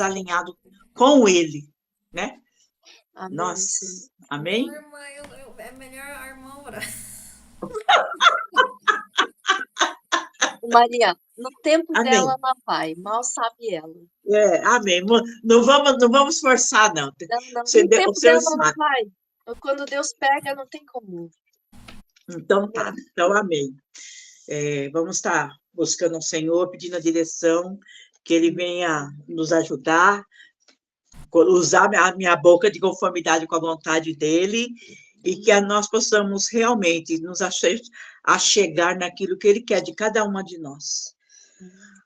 alinhado com Ele, né? Amém. Nós, amém? Ô, irmã, é melhor a irmã orar. Maria, no tempo dela Amém. ela vai, mal sabe ela. Amém. Não vamos forçar, não. Não, Você, no tempo o Senhor dela ela sabe. vai. Quando Deus pega, não tem como. Então tá, então amém. Vamos estar buscando o Senhor, pedindo a direção, que Ele venha nos ajudar, usar a minha boca de conformidade com a vontade dEle, e que nós possamos realmente nos achegar naquilo que Ele quer de cada uma de nós.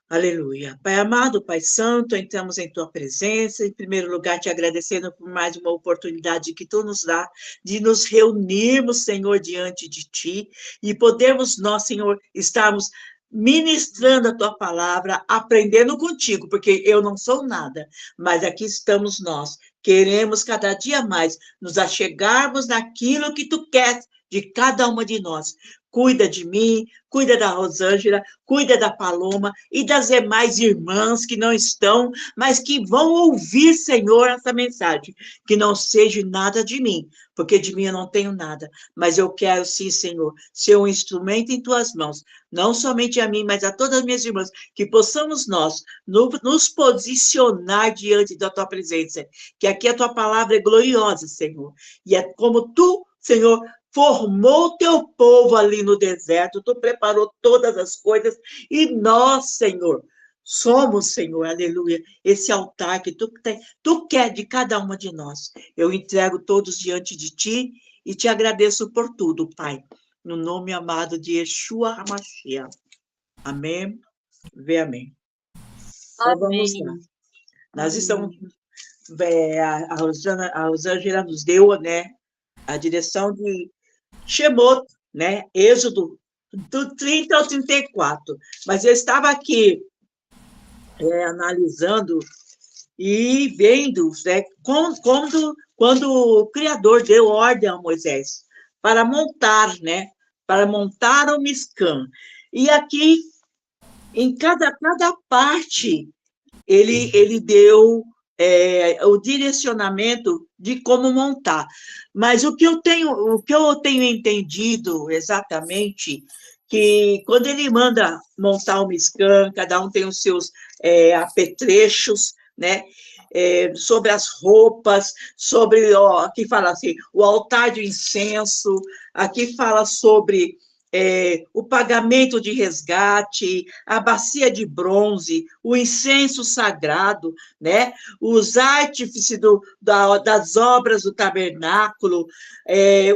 Aleluia. Pai amado, Pai santo, entramos em Tua presença, em primeiro lugar te agradecendo por mais uma oportunidade que Tu nos dá de nos reunirmos, Senhor, diante de Ti, e podermos nós, Senhor, estarmos ministrando a Tua palavra, aprendendo contigo, porque eu não sou nada, mas aqui estamos nós. Queremos cada dia mais nos achegarmos naquilo que Tu queres de cada uma de nós. Cuida de mim, cuida da Rosângela, cuida da Paloma e das demais irmãs que não estão, mas que vão ouvir, Senhor, essa mensagem. Que não seja nada de mim, porque de mim eu não tenho nada, mas eu quero sim, Senhor, ser um instrumento em Tuas mãos, não somente a mim, mas a todas as minhas irmãs, que possamos nós nos posicionar diante da Tua presença, que aqui a Tua palavra é gloriosa, Senhor, e é como Tu, Senhor, formou o Teu povo ali no deserto, Tu preparou todas as coisas, e nós, Senhor, somos, Senhor, aleluia, esse altar que Tu quer de cada uma de nós. Eu entrego todos diante de Ti e Te agradeço por tudo, Pai, no nome amado de Yeshua HaMashiach. Amém, vê amém. Então vamos lá. Amém. Nós estamos, a Rosângela nos deu, né, a direção de Shemot, né? Êxodo, do 30 ao 34. Mas eu estava aqui analisando e vendo, né, quando o Criador deu ordem a Moisés para montar, né? Para montar o Mishkan. E aqui, em cada parte, ele deu o direcionamento de como montar. Mas o que eu tenho entendido exatamente, que quando ele manda montar um Mishkan, cada um tem os seus apetrechos, né? Sobre as roupas, sobre, aqui fala assim, o altar de incenso, aqui fala sobre o pagamento de resgate, a bacia de bronze, o incenso sagrado, né? Os artífices das obras do tabernáculo,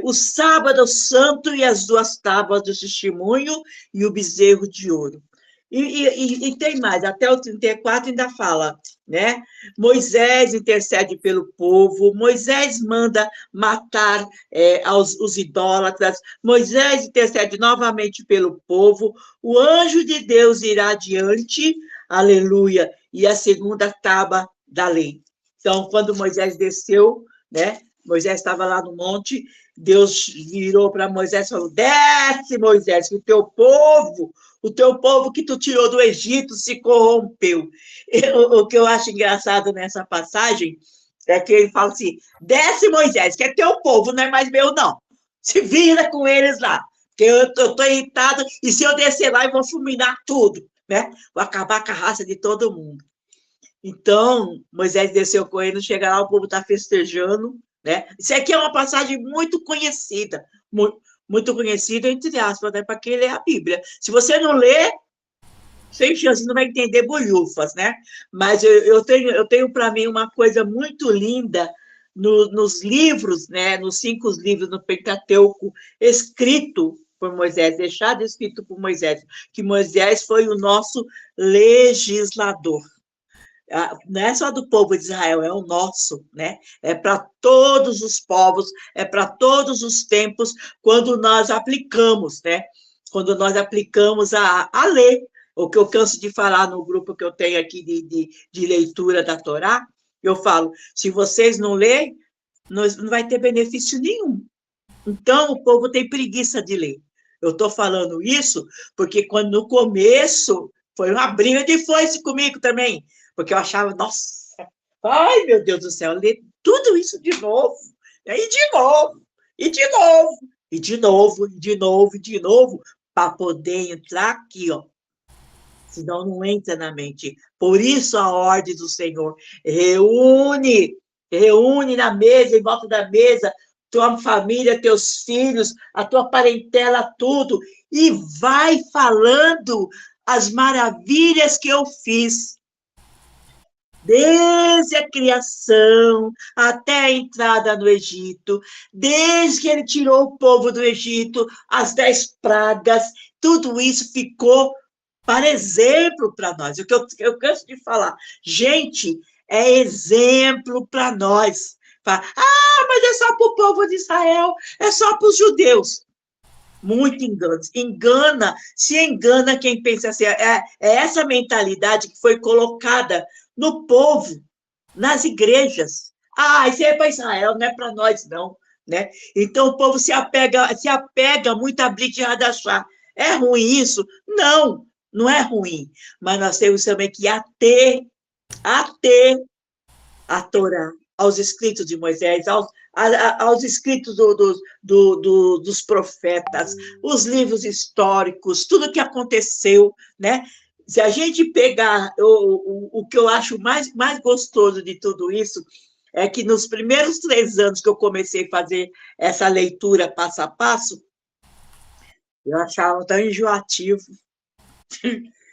o sábado santo e as 2 tábuas do testemunho e o bezerro de ouro. E tem mais, até o 34 ainda fala, né? Moisés intercede pelo povo, Moisés manda matar os idólatras, Moisés intercede novamente pelo povo, o anjo de Deus irá adiante, aleluia, e a 2ª tábua da lei. Então, quando Moisés desceu, né? Moisés estava lá no monte, Deus virou para Moisés e falou: desce, Moisés, que o teu povo que tu tirou do Egito se corrompeu. O que eu acho engraçado nessa passagem é que ele fala assim: desce, Moisés, que é teu povo, não é mais meu, não. Se vira com eles lá, porque eu estou irritado, e se eu descer lá, eu vou fulminar tudo, né? Vou acabar com a raça de todo mundo. Então, Moisés desceu com ele, chega lá, o povo está festejando, né? Isso aqui é uma passagem muito conhecida, muito conhecida, entre aspas, né? Para quem lê a Bíblia. Se você não lê, sem chance, não vai entender bolhufas, né? Mas eu tenho para mim uma coisa muito linda nos livros, né? Nos 5 livros do Pentateuco, escrito por Moisés, deixado escrito por Moisés, que Moisés foi o nosso legislador. Não é só do povo de Israel, é o nosso, né? É para todos os povos, é para todos os tempos, quando nós aplicamos, né? Quando nós aplicamos a lei, o que eu canso de falar no grupo que eu tenho aqui de leitura da Torá, eu falo, se vocês não lerem, não vai ter benefício nenhum. Então, o povo tem preguiça de ler. Eu estou falando isso porque quando no começo foi uma briga de foice comigo também, porque eu achava, nossa, Ai, meu Deus do céu, ler tudo isso de novo, né? E de novo, e de novo, e de novo, e de novo, e de novo, para poder entrar aqui, ó. Senão não entra na mente. Por isso a ordem do Senhor. Reúne na mesa, em volta da mesa, tua família, teus filhos, a tua parentela, tudo, e vai falando as maravilhas que eu fiz. Desde a criação até a entrada no Egito, desde que ele tirou o povo do Egito, as 10 pragas, tudo isso ficou para exemplo para nós. O que eu canso de falar, gente, é exemplo para nós. Fala, mas é só para o povo de Israel, é só para os judeus. Muito engano. Se engana quem pensa assim. É essa mentalidade que foi colocada no povo, nas igrejas. Isso é para Israel, não é para nós, não. Né? Então, o povo se apega muito a Brit Hadashah. É ruim isso? Não, não é ruim. Mas nós temos também que ater a Torá, aos escritos de Moisés, aos escritos dos profetas, os livros históricos, tudo que aconteceu, né? Se a gente pegar o que eu acho mais gostoso de tudo isso, é que nos primeiros 3 anos que eu comecei a fazer essa leitura passo a passo, eu achava tão enjoativo.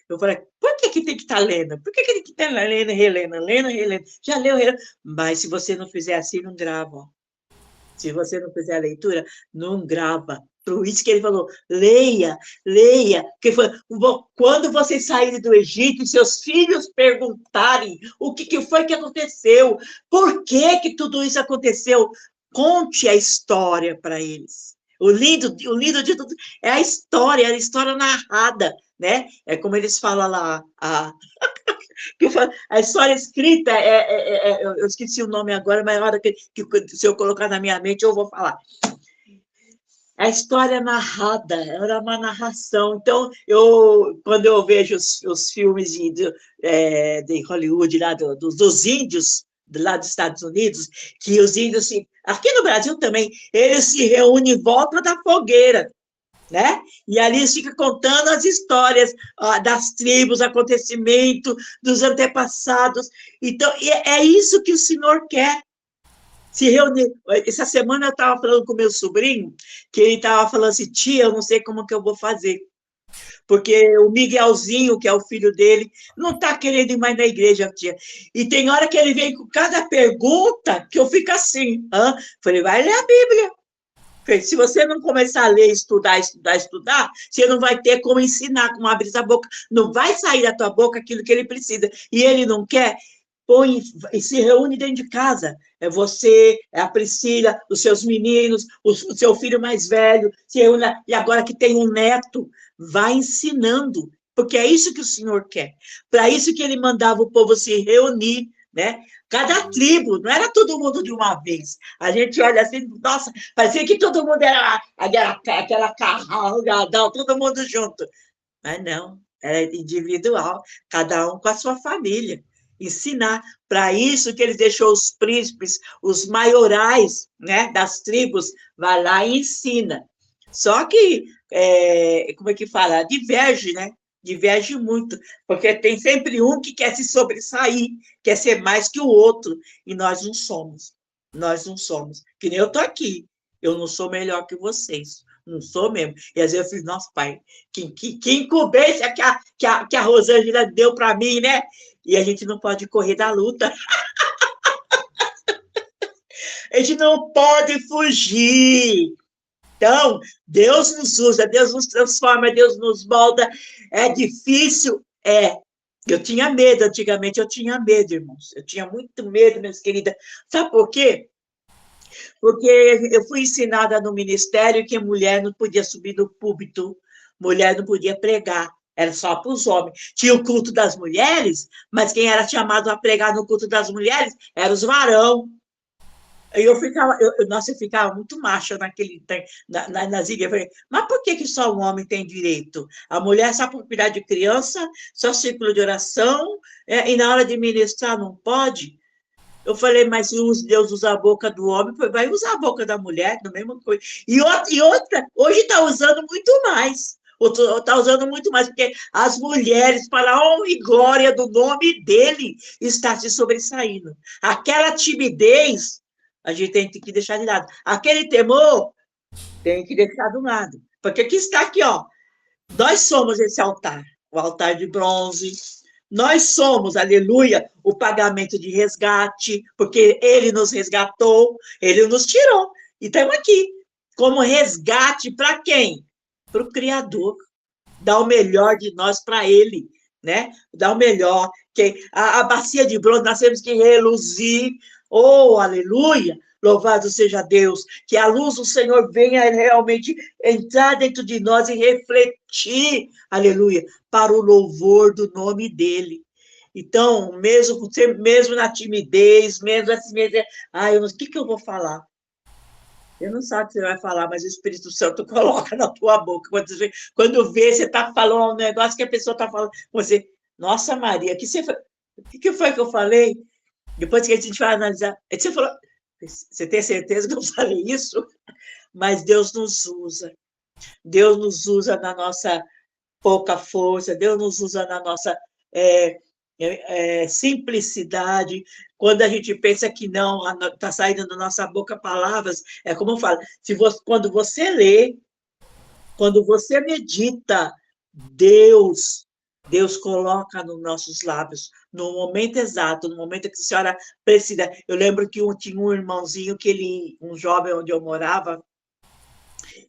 Eu falei, por que tem que estar lendo? Por que tem que estar lendo, relendo? Já leu, relendo. Mas se você não fizer assim, não grava. Se você não fizer a leitura, não grava. Por isso que ele falou, leia. Porque quando vocês saírem do Egito e seus filhos perguntarem o que foi que aconteceu, por que tudo isso aconteceu, conte a história para eles. O lindo de tudo é a história narrada, né? É como eles falam lá, a história escrita, eu esqueci o nome agora, mas na hora que se eu colocar na minha mente, eu vou falar. A história narrada, era uma narração. Então, quando eu vejo os filmes de Hollywood, lá dos índios, lá dos Estados Unidos, que os índios, aqui no Brasil também, eles se reúnem em volta da fogueira, né? E ali eles ficam contando as histórias das tribos, acontecimentos, dos antepassados. Então, é isso que o Senhor quer. Se reunir. Essa semana eu estava falando com o meu sobrinho, que ele estava falando assim, tia, eu não sei como que eu vou fazer. Porque o Miguelzinho, que é o filho dele, não está querendo ir mais na igreja, tia. E tem hora que ele vem com cada pergunta que eu fico assim. Falei, vai ler a Bíblia. Se você não começar a ler, estudar, você não vai ter como ensinar, como abrir a boca. Não vai sair da tua boca aquilo que ele precisa. E ele não quer, põe e se reúne dentro de casa. É você, é a Priscila, os seus meninos, o seu filho mais velho, se reúne, e agora que tem um neto, vai ensinando, porque é isso que o Senhor quer. Para isso que ele mandava o povo se reunir, né? Cada tribo, não era todo mundo de uma vez. A gente olha assim, nossa, parecia que todo mundo era aquela carrada, todo mundo junto. Mas não, era individual, cada um com a sua família. Ensinar. Para isso que ele deixou os príncipes, os maiorais, né, das tribos, vai lá e ensina. Só que, como é que fala? Diverge, né? Diverge muito, porque tem sempre um que quer se sobressair, quer ser mais que o outro, e nós não somos. Que nem eu estou aqui, eu não sou melhor que vocês, não sou mesmo. E às vezes eu fiz, nossa, pai, que incumbência que a Rosângela deu para mim, né? E a gente não pode correr da luta. A gente não pode fugir. Então, Deus nos usa, Deus nos transforma, Deus nos molda. É difícil? Eu tinha medo, antigamente eu tinha medo, irmãos. Eu tinha muito medo, minhas queridas. Sabe por quê? Porque eu fui ensinada no ministério que mulher não podia subir no púlpito, mulher não podia pregar, era só para os homens. Tinha o culto das mulheres, mas quem era chamado a pregar no culto das mulheres eram os varão. Eu ficava muito macha nas igrejas. Eu falei, mas por que só o homem tem direito? A mulher só para cuidar de criança, só círculo de oração, e na hora de ministrar não pode? Eu falei, mas se Deus usa a boca do homem, vai usar a boca da mulher, da mesma coisa. E outra, hoje está usando muito mais. Está usando muito mais, porque as mulheres, para a honra e glória do nome dele, está se sobressaindo. Aquela timidez, a gente tem que deixar de lado. Aquele temor, tem que deixar de lado. Porque aqui está aqui, ó. Nós somos esse altar, o altar de bronze. Nós somos, aleluia, o pagamento de resgate, porque ele nos resgatou, ele nos tirou. E estamos aqui, como resgate para quem? Para o Criador. Dá o melhor de nós para ele, né? Dá o melhor. A bacia de bronze, nós temos que reluzir. Oh, aleluia! Louvado seja Deus, que a luz do Senhor venha realmente entrar dentro de nós e refletir, aleluia, para o louvor do nome dele. Então, mesmo na timidez, mesmo assim, o que eu vou falar? Eu não sabe o que você vai falar, mas o Espírito Santo coloca na tua boca. Quando vê, você está falando um negócio que a pessoa está falando com você. Nossa, Maria, o que foi que eu falei? Depois que a gente vai analisar, você falou, você tem certeza que eu falei isso? Mas Deus nos usa. Deus nos usa na nossa pouca força, Deus nos usa na nossa simplicidade. Quando a gente pensa que não, está saindo da nossa boca palavras, é como eu falo, quando você lê, quando você medita, Deus coloca nos nossos lábios, no momento exato, no momento que a senhora precisa. Eu lembro que tinha um irmãozinho, um jovem onde eu morava,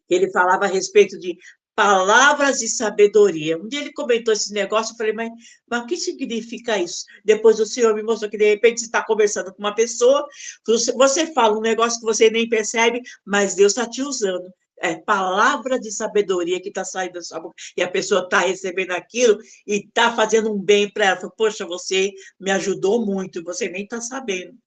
ele falava a respeito de palavras de sabedoria. Um dia ele comentou esse negócio, eu falei, mas o que significa isso? Depois o Senhor me mostrou que, de repente, você está conversando com uma pessoa, você fala um negócio que você nem percebe, mas Deus está te usando. É palavra de sabedoria que está saindo da sua boca, e a pessoa está recebendo aquilo e está fazendo um bem para ela. Fala, poxa, você me ajudou muito, você nem está sabendo.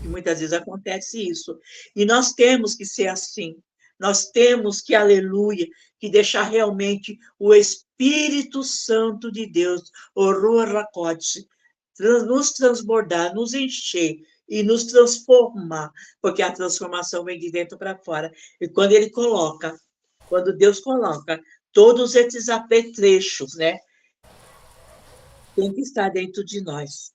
E muitas vezes acontece isso. E nós temos que ser assim. Nós temos que, aleluia, que deixar realmente o Espírito Santo de Deus, o Ruach, nos transbordar, nos encher e nos transformar, porque a transformação vem de dentro para fora. E quando Deus coloca todos esses apetrechos, né, tem que estar dentro de nós.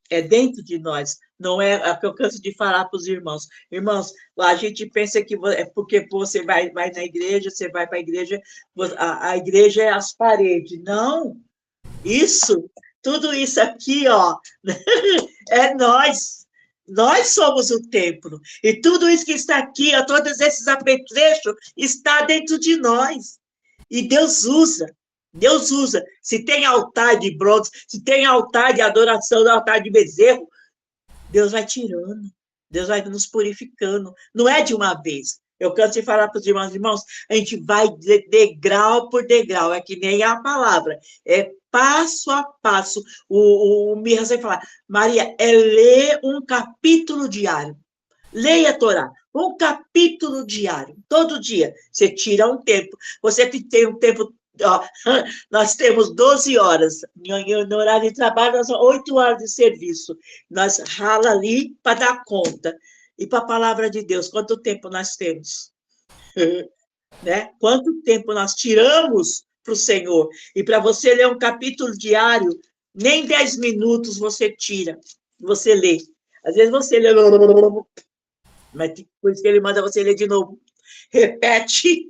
É dentro de nós, não é o que eu canso de falar para os irmãos. Irmãos, a gente pensa que é porque você vai na igreja, você vai para a igreja, a igreja é as paredes. Não, tudo isso aqui, ó, é nós. Nós somos o templo. E tudo isso que está aqui, ó, todos esses apetrechos, está dentro de nós. E Deus usa. Deus usa. Se tem altar de bronze, se tem altar de adoração, altar de bezerro, Deus vai tirando. Deus vai nos purificando. Não é de uma vez. Eu canso de falar para os irmãos, a gente vai degrau por degrau, é que nem a palavra, é passo a passo. O Mirra sempre fala, Maria, é ler um capítulo diário. Leia a Torá, um capítulo diário, todo dia. Você tira um tempo. Você que tem um tempo. Ó, nós temos 12 horas. No horário de trabalho, nós 8 horas de serviço. Nós rala ali para dar conta. E para a palavra de Deus, quanto tempo nós temos? Né? Quanto tempo nós tiramos para o Senhor? E para você ler um capítulo diário, nem 10 minutos você tira, você lê. Às vezes você lê, mas por isso que ele manda você ler de novo. Repete,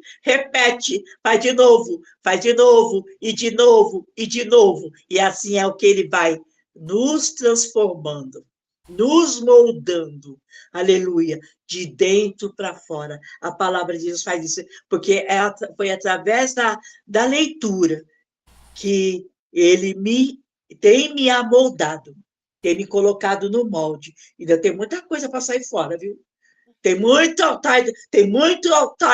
faz de novo, e de novo, e de novo. E assim é o que ele vai nos transformando, nos moldando, aleluia, de dentro para fora. A palavra de Deus faz isso, porque foi através da leitura que ele tem me amoldado, tem me colocado no molde. Ainda tem muita coisa para sair fora, viu? Tem muito altar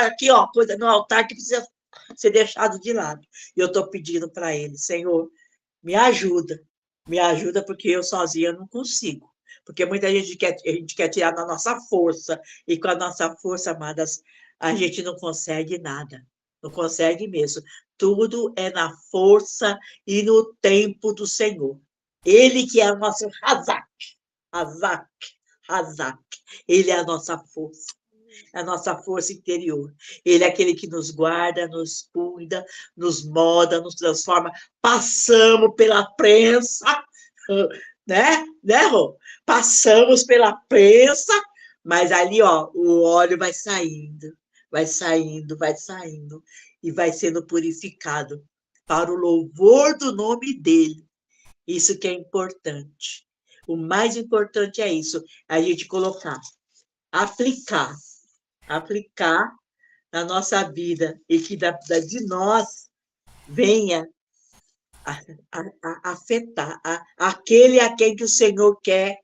aqui, ó, coisa no altar que precisa ser deixado de lado. E eu estou pedindo para ele, Senhor, me ajuda, porque eu sozinha não consigo. Porque muita gente a gente quer tirar da nossa força, e com a nossa força, amadas, a gente não consegue nada. Não consegue mesmo. Tudo é na força e no tempo do Senhor. Ele que é o nosso Hazak, Hazak. Ele é a nossa força. É a nossa força interior. Ele é aquele que nos guarda, nos cuida, nos molda, nos transforma. Passamos pela prensa, né, Rô? Passamos pela prensa, mas ali, ó, o óleo vai saindo, vai saindo, vai saindo, e vai sendo purificado para o louvor do nome dele. Isso que é importante. O mais importante é isso, a gente colocar, aplicar na nossa vida e que de nós venha a afetar aquele a quem que o Senhor quer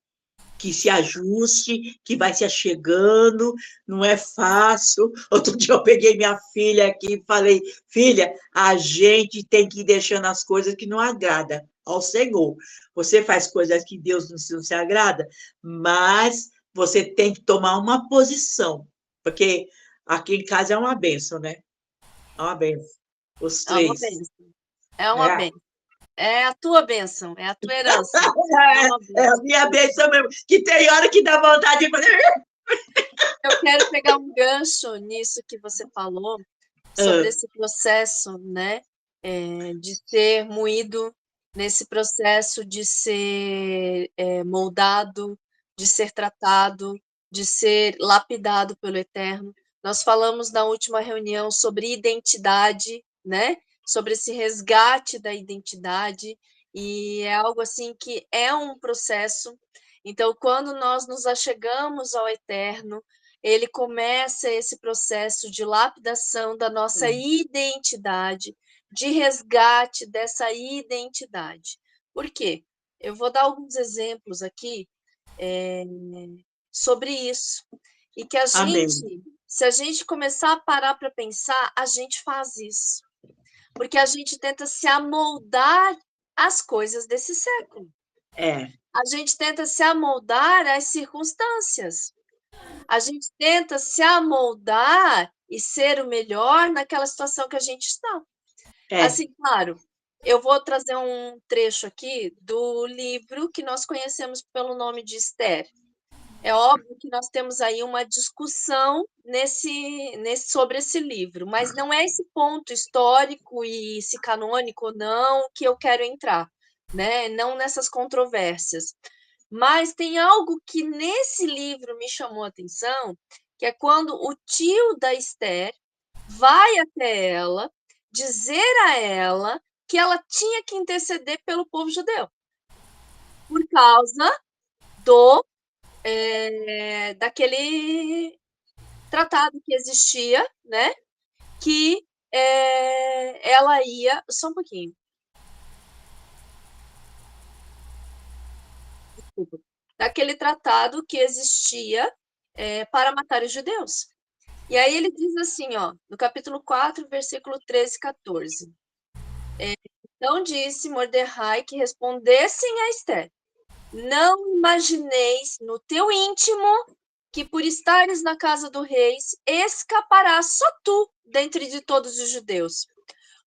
que se ajuste, que vai se achegando, não é fácil. Outro dia eu peguei minha filha aqui e falei, filha, a gente tem que ir deixando as coisas que não agrada ao Senhor. Você faz coisas que Deus não se agrada, mas você tem que tomar uma posição, porque aqui em casa é uma bênção, né? É uma bênção. Os É uma 3. bênção. É uma É. bênção. É a tua bênção, é a tua herança. É uma É a bênção. minha bênção mesmo, que tem hora que dá vontade de fazer. Eu quero pegar um gancho nisso que você falou, sobre esse processo, né, de ser moído, nesse processo de ser moldado, de ser tratado, de ser lapidado pelo Eterno. Nós falamos na última reunião sobre identidade, né, sobre esse resgate da identidade, e é algo assim que é um processo. Então, quando nós nos achegamos ao Eterno, ele começa esse processo de lapidação da nossa identidade, de resgate dessa identidade. Por quê? Eu vou dar alguns exemplos aqui sobre isso. E que Amém. se a gente começar a parar para pensar, a gente faz isso. Porque a gente tenta se amoldar às coisas desse século. A gente tenta se amoldar às circunstâncias. A gente tenta se amoldar e ser o melhor naquela situação que a gente está. Assim, claro, eu vou trazer um trecho aqui do livro que nós conhecemos pelo nome de Esther. É óbvio que nós temos aí uma discussão sobre esse livro, mas não é esse ponto histórico e se canônico ou não que eu quero entrar, né? Não nessas controvérsias. Mas tem algo que nesse livro me chamou a atenção, que é quando o tio da Esther vai até ela dizer a ela que ela tinha que interceder pelo povo judeu, por causa daquele tratado que existia, né? Que ela ia. Só um pouquinho. Desculpa. Daquele tratado que existia para matar os judeus. E aí ele diz assim, ó, no capítulo 4, versículo 13 e 14. Então disse Mordecai que respondessem a Esther: não imagineis no teu íntimo que por estares na casa do rei, escaparás só tu dentre de todos os judeus.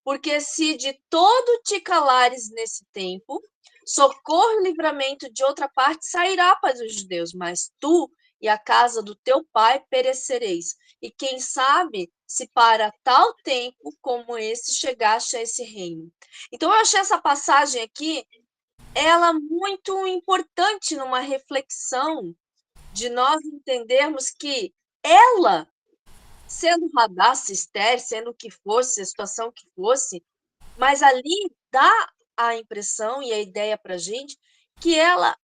Porque se de todo te calares nesse tempo, socorro e livramento de outra parte sairá para os judeus, mas tu e a casa do teu pai perecereis. E quem sabe se para tal tempo como esse chegaste a esse reino. Então eu achei essa passagem aqui, ela muito importante numa reflexão de nós entendermos que ela, sendo Radassa, Esther, sendo o que fosse, a situação que fosse, mas ali dá a impressão e a ideia para a gente que ela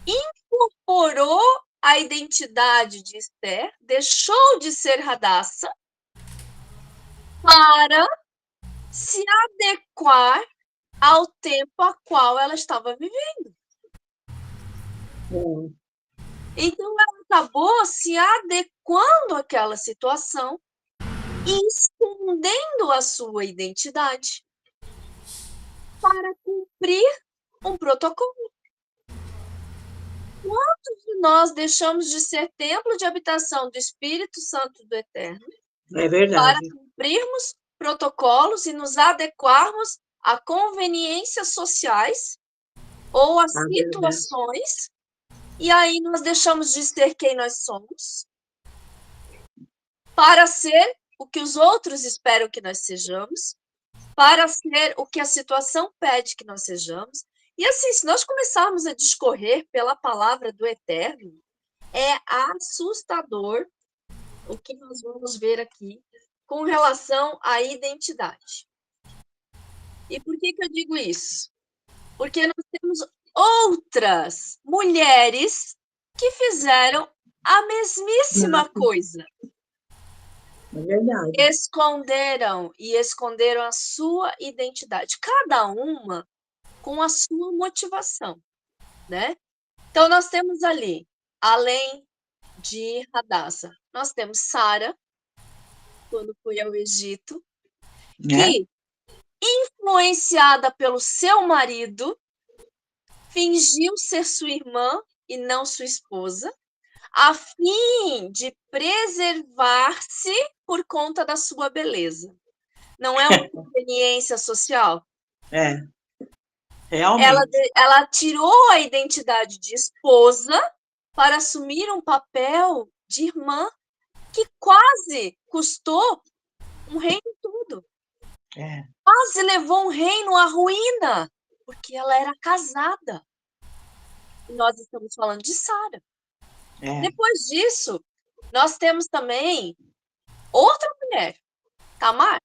incorporou a identidade de Esther, deixou de ser Radassa para se adequar ao tempo a qual ela estava vivendo. Então, ela acabou se adequando àquela situação e escondendo a sua identidade para cumprir um protocolo. Quantos de nós deixamos de ser templo de habitação do Espírito Santo do Eterno para cumprirmos protocolos e nos adequarmos a conveniências sociais ou a situações E aí nós deixamos de ser quem nós somos para ser o que os outros esperam que nós sejamos, para ser o que a situação pede que nós sejamos. E assim, se nós começarmos a discorrer pela palavra do Eterno, é assustador o que nós vamos ver aqui com relação à identidade. E por que eu digo isso? Porque nós temos outras mulheres que fizeram a mesmíssima coisa. É verdade. Esconderam a sua identidade, cada uma com a sua motivação, né? Então nós temos ali, além de Radassa, nós temos Sara, quando foi ao Egito, que, influenciada pelo seu marido, fingiu ser sua irmã e não sua esposa, a fim de preservar-se por conta da sua beleza. Não é uma conveniência social? É, realmente. Ela tirou a identidade de esposa para assumir um papel de irmã que quase custou um reino todo. Quase levou um reino à ruína, porque ela era casada. E nós estamos falando de Sara. Depois disso, nós temos também outra mulher, Tamar.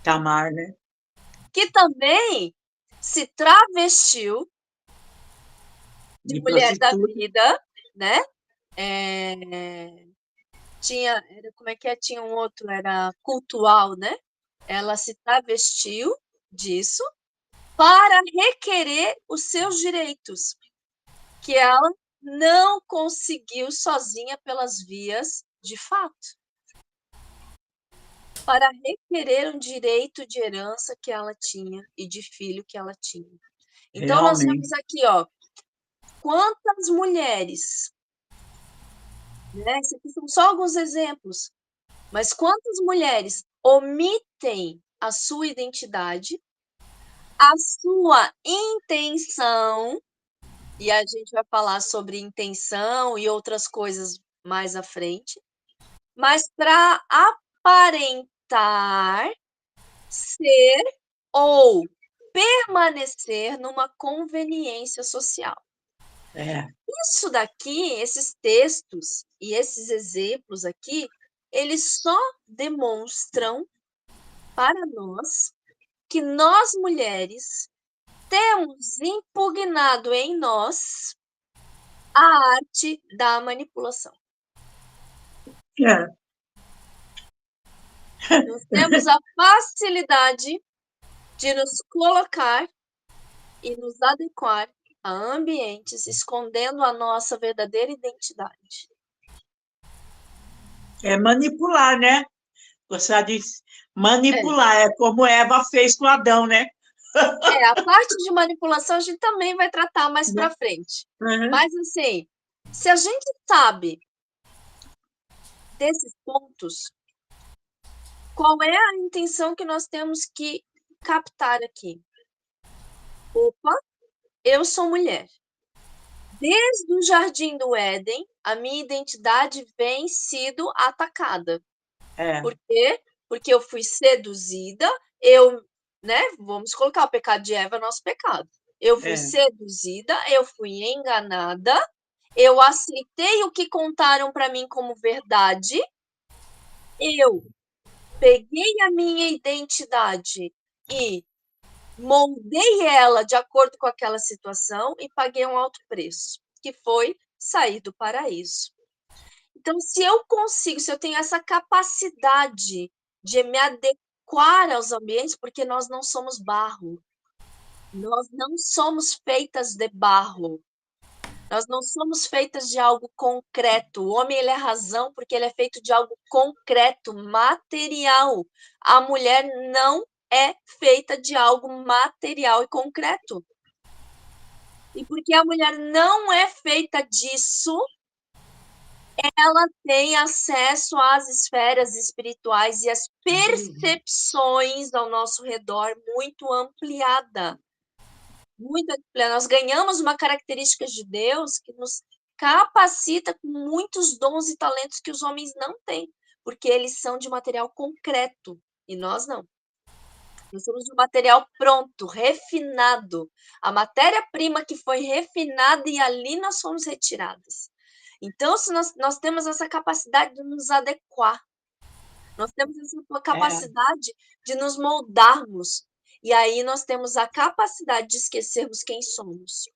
Tamar, né? Que também se travestiu de mulher da vida, né? Tinha um outro, era cultual, né? Ela se travestiu disso para requerer os seus direitos, que ela não conseguiu sozinha pelas vias de fato, para requerer um direito de herança que ela tinha e de filho que ela tinha. Então, nós vemos aqui, ó, quantas mulheres, né? Esses aqui são só alguns exemplos, mas quantas mulheres omitem a sua identidade, a sua intenção, e a gente vai falar sobre intenção e outras coisas mais à frente, mas para aparentar ser ou permanecer numa conveniência social. Isso daqui, esses textos e esses exemplos aqui, eles só demonstram para nós que nós mulheres temos impugnado em nós a arte da manipulação. Nós temos a facilidade de nos colocar e nos adequar a ambientes, escondendo a nossa verdadeira identidade. É manipular, né? Você disse manipular, é como Eva fez com Adão, né? A parte de manipulação a gente também vai tratar mais para frente. Mas, assim, se a gente sabe desses pontos, qual é a intenção que nós temos que captar aqui? Opa, eu sou mulher. Desde o Jardim do Éden, a minha identidade vem sido atacada. Por quê? Porque eu fui seduzida, né? Vamos colocar o pecado de Eva, nosso pecado. Eu fui seduzida, eu fui enganada, eu aceitei o que contaram para mim como verdade, eu peguei a minha identidade e moldei ela de acordo com aquela situação e paguei um alto preço, que foi sair do paraíso. Então, se eu tenho essa capacidade de me adequar aos ambientes, porque nós não somos barro, nós não somos feitas de barro, nós não somos feitas de algo concreto. O homem, ele é razão porque ele é feito de algo concreto, material. A mulher não é feita de algo material e concreto. E porque a mulher não é feita disso, ela tem acesso às esferas espirituais e às percepções ao nosso redor muito ampliada. Muita disciplina. Nós ganhamos uma característica de Deus que nos capacita com muitos dons e talentos que os homens não têm, porque eles são de material concreto e nós não. Nós somos de um material pronto, refinado. A matéria-prima que foi refinada e ali nós fomos retiradas. Então, se nós temos essa capacidade de nos adequar, nós temos essa capacidade de nos moldarmos. E aí nós temos a capacidade de esquecermos quem somos.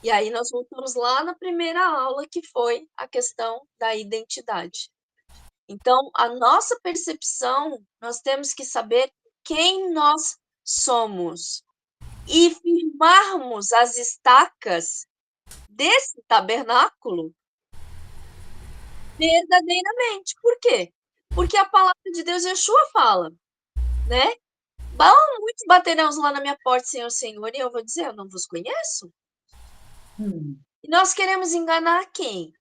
E aí nós voltamos lá na primeira aula, que foi a questão da identidade. Então, a nossa percepção, nós temos que saber quem nós somos e firmarmos as estacas desse tabernáculo verdadeiramente. Por quê? Porque a palavra de Deus, Yeshua, fala, né? Muitos baterão lá na minha porta, Senhor, Senhor, e eu vou dizer, eu não vos conheço. E nós queremos enganar quem?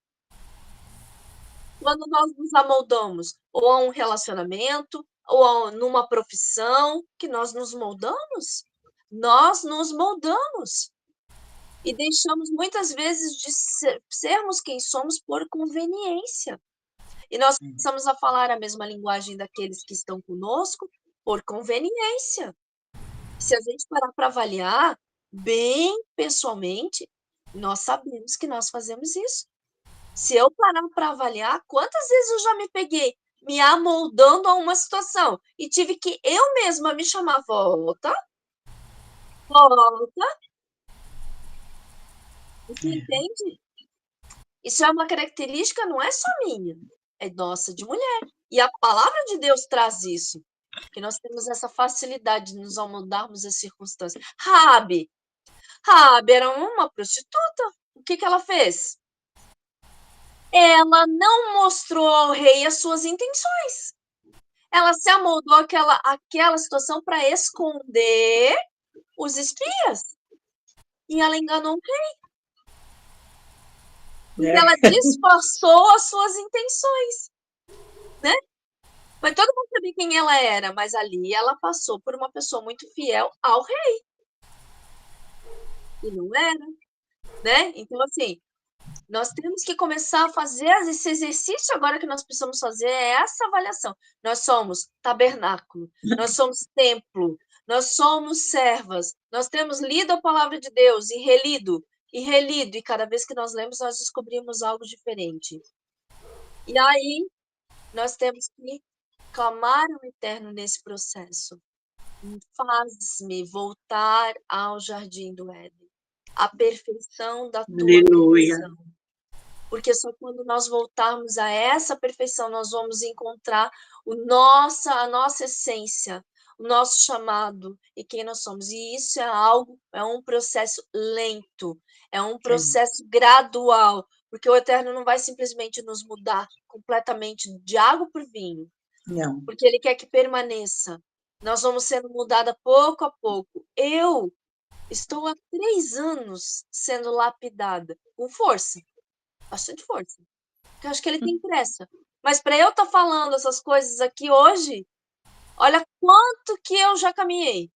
Quando nós nos amoldamos, ou a um relacionamento, ou numa profissão, que nós nos moldamos. Nós nos moldamos. E deixamos muitas vezes de sermos quem somos por conveniência. E nós começamos a falar a mesma linguagem daqueles que estão conosco por conveniência. Se a gente parar para avaliar bem pessoalmente, nós sabemos que nós fazemos isso. Se eu parar para avaliar, quantas vezes eu já me peguei me amoldando a uma situação e tive que eu mesma me chamar, volta. Você entende? Isso é uma característica, não é só minha, é nossa, de mulher. E a palavra de Deus traz isso, que nós temos essa facilidade de nos amoldarmos às circunstâncias. Raabe era uma prostituta. O que ela fez? Ela não mostrou ao rei as suas intenções. Ela se amoldou àquela situação para esconder os espias. E ela enganou o rei. Porque ela disfarçou as suas intenções. Né? Mas todo mundo sabia quem ela era, mas ali ela passou por uma pessoa muito fiel ao rei. E não era. Né? Então, assim, nós temos que começar a fazer esse exercício agora que nós precisamos fazer, é essa avaliação. Nós somos tabernáculo, nós somos templo, nós somos servas, nós temos lido a palavra de Deus e relido, e cada vez que nós lemos, nós descobrimos algo diferente. E aí, nós temos que clamar ao Eterno nesse processo. Faz-me voltar ao jardim do Éden, a perfeição da tua criação. Porque só quando nós voltarmos a essa perfeição, nós vamos encontrar a nossa essência, o nosso chamado e quem nós somos. E isso é um processo lento, é um processo gradual, porque o Eterno não vai simplesmente nos mudar completamente de água para o vinho. Não. Porque Ele quer que permaneça. Nós vamos sendo mudadas pouco a pouco. Eu estou há 3 anos sendo lapidada, com força. Bastante força. Porque eu acho que ele tem pressa. Mas para eu estar falando essas coisas aqui hoje, olha quanto que eu já caminhei.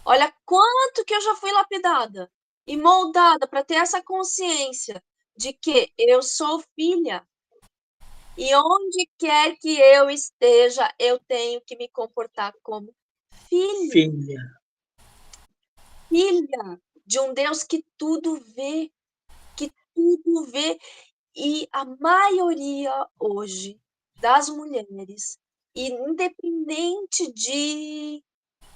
Olha quanto que eu já fui lapidada e moldada para ter essa consciência de que eu sou filha. E onde quer que eu esteja, eu tenho que me comportar como filha. Filha de um Deus que tudo vê. Que tudo vê. E a maioria hoje das mulheres, independente de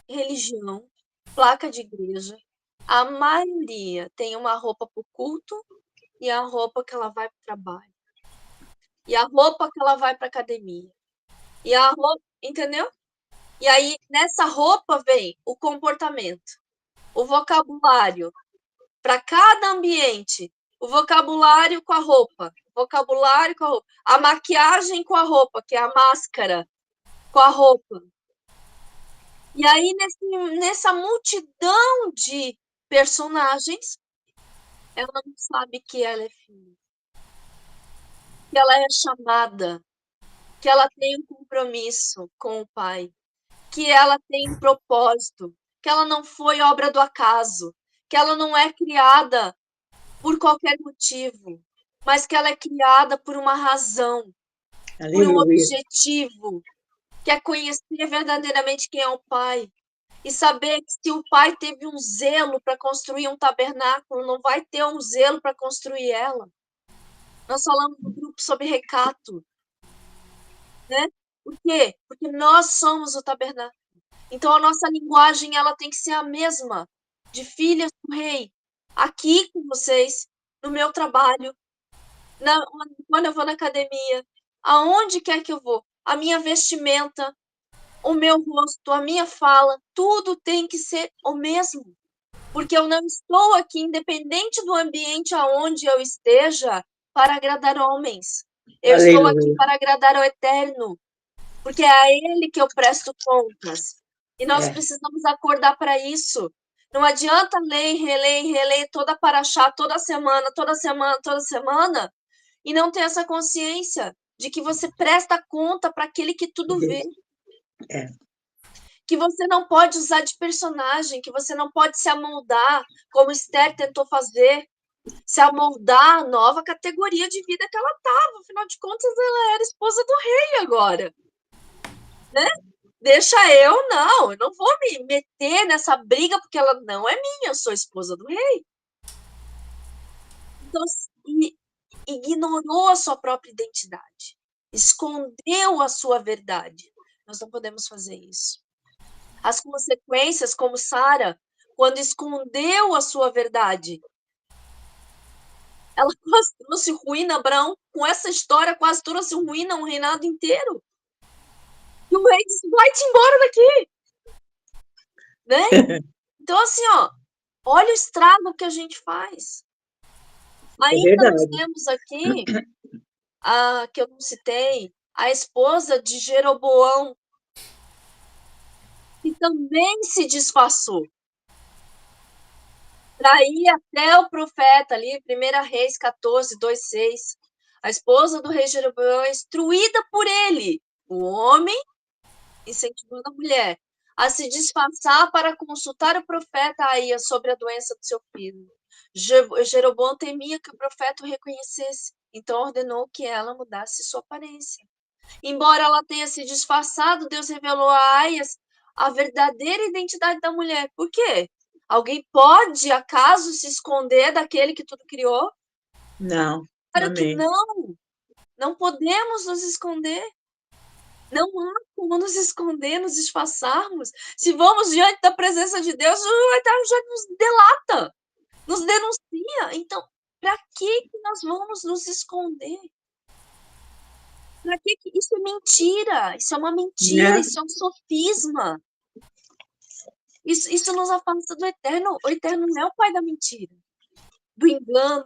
religião, placa de igreja, a maioria tem uma roupa para o culto e a roupa que ela vai para o trabalho. E a roupa que ela vai para a academia. E a roupa, entendeu? E aí, nessa roupa vem o comportamento, o vocabulário para cada ambiente. O vocabulário com a roupa, a maquiagem com a roupa, que é a máscara, com a roupa. E aí, nessa multidão de personagens, ela não sabe que ela é filha, que ela é chamada, que ela tem um compromisso com o Pai, que ela tem um propósito, que ela não foi obra do acaso, que ela não é criada por qualquer motivo, mas que ela é criada por uma razão, por um Aleluia. objetivo, que é conhecer verdadeiramente quem é o Pai. E saber que se o Pai teve um zelo para construir um tabernáculo, não vai ter um zelo para construir ela. Nós falamos no grupo sobre recato, né? Por quê? Porque nós somos o tabernáculo. Então a nossa linguagem ela tem que ser a mesma de filhas do rei, aqui com vocês, no meu trabalho, quando eu vou na academia, aonde quer que eu vou, a minha vestimenta, o meu rosto, a minha fala, tudo tem que ser o mesmo. Porque eu não estou aqui, independente do ambiente aonde eu esteja, para agradar homens. Eu estou aqui Aleluia. para agradar ao Eterno, porque é a Ele que eu presto contas. E nós É, precisamos acordar para isso. Não adianta ler, reler toda paraxá, toda semana, e não ter essa consciência de que você presta conta para aquele que tudo vê. é. Que você não pode usar de personagem, que você não pode se amoldar, como Esther tentou fazer, se amoldar à nova categoria de vida que ela estava. Afinal de contas, ela era esposa do rei agora. Né? Deixa eu não vou me meter nessa briga, porque ela não é minha, eu sou esposa do rei. Então, ignorou a sua própria identidade, escondeu a sua verdade. Nós não podemos fazer isso. As consequências, como Sara, quando escondeu a sua verdade, ela quase trouxe ruína a Abraão. Com essa história, quase trouxe ruína a um reinado inteiro. E o rei disse: vai-te embora daqui. Né? Então, assim, olha o estrago que a gente faz. É Ainda nós verdade. temos aqui, que eu não citei, a esposa de Jeroboão, que também se disfarçou. Para ir até o profeta ali, 1 Reis 14, 2, 6. A esposa do rei Jeroboão é instruída por ele, o homem, incentivando a mulher a se disfarçar para consultar o profeta Aías sobre a doença do seu filho. Jeroboão temia que o profeta o reconhecesse, então ordenou que ela mudasse sua aparência. Embora ela tenha se disfarçado, Deus revelou a Aias a verdadeira identidade da mulher. Por quê? Alguém pode, acaso, se esconder daquele que tudo criou? Não. Claro que Amém. não. Não podemos nos esconder. Não há como nos esconder, nos disfarçarmos. Se vamos diante da presença de Deus, o Eterno já nos delata, nos denuncia. Então, para que nós vamos nos esconder? Para que isso é mentira? Isso é uma mentira, Né? isso é um sofisma. Isso nos afasta do Eterno. O Eterno não é o pai da mentira, do engano,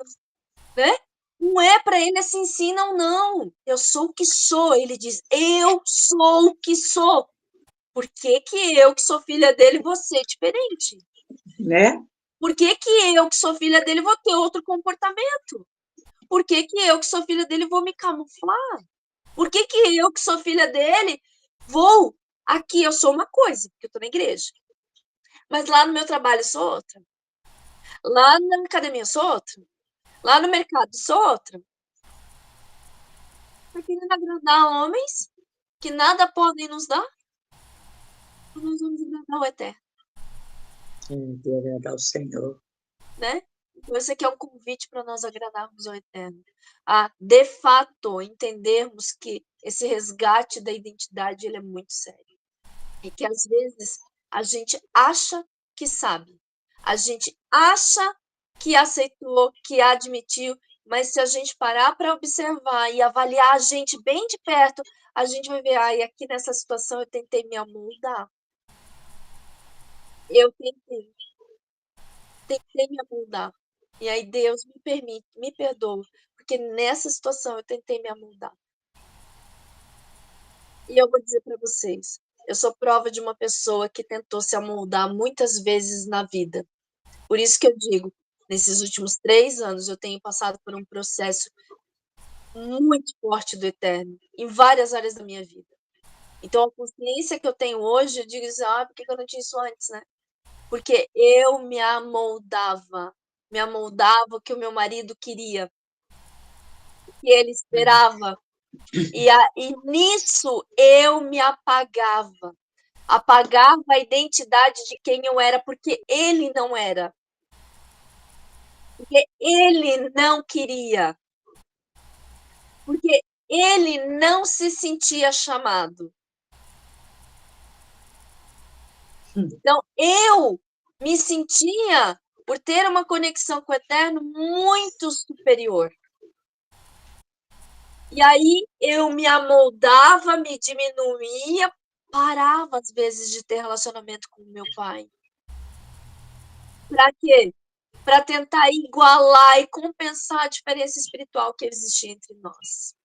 né? Não é para ele assim, sim, não. Eu sou o que sou. Ele diz, eu sou o que sou. Por que eu, que sou filha dele, vou ser diferente? Né? Por que eu, que sou filha dele, vou ter outro comportamento? Por que eu, que sou filha dele, vou me camuflar? Por que eu, que sou filha dele, vou... Aqui eu sou uma coisa, porque eu estou na igreja. Mas lá no meu trabalho eu sou outra. Lá na academia eu sou outra. Lá no mercado eu sou outra. Tá querendo agradar homens que nada podem nos dar? Ou nós vamos agradar o Eterno, De agradar ao Senhor. né? Então, esse aqui é um convite para nós agradarmos ao Eterno. A, de fato, entendermos que esse resgate da identidade ele é muito sério. E que, às vezes, a gente acha que sabe. A gente acha que aceitou, que admitiu, mas se a gente parar para observar e avaliar a gente bem de perto, a gente vai ver, e aqui nessa situação eu tentei me amoldar. Eu tentei me amoldar. E aí Deus me permite, me perdoa, porque nessa situação eu tentei me amoldar. E eu vou dizer para vocês, eu sou prova de uma pessoa que tentou se amoldar muitas vezes na vida. Por isso que eu digo, nesses últimos 3 anos eu tenho passado por um processo muito forte do Eterno, em várias áreas da minha vida. Então, a consciência que eu tenho hoje, eu digo assim, por que eu não tinha isso antes, né? porque eu me amoldava o que o meu marido queria, o que ele esperava. E nisso eu me apagava a identidade de quem eu era, porque ele não era. Porque ele não queria. Porque ele não se sentia chamado. Então, eu me sentia, por ter uma conexão com o Eterno, muito superior. E aí eu me amoldava, me diminuía, parava às vezes de ter relacionamento com meu pai. Para quê? Para tentar igualar e compensar a diferença espiritual que existia entre nós.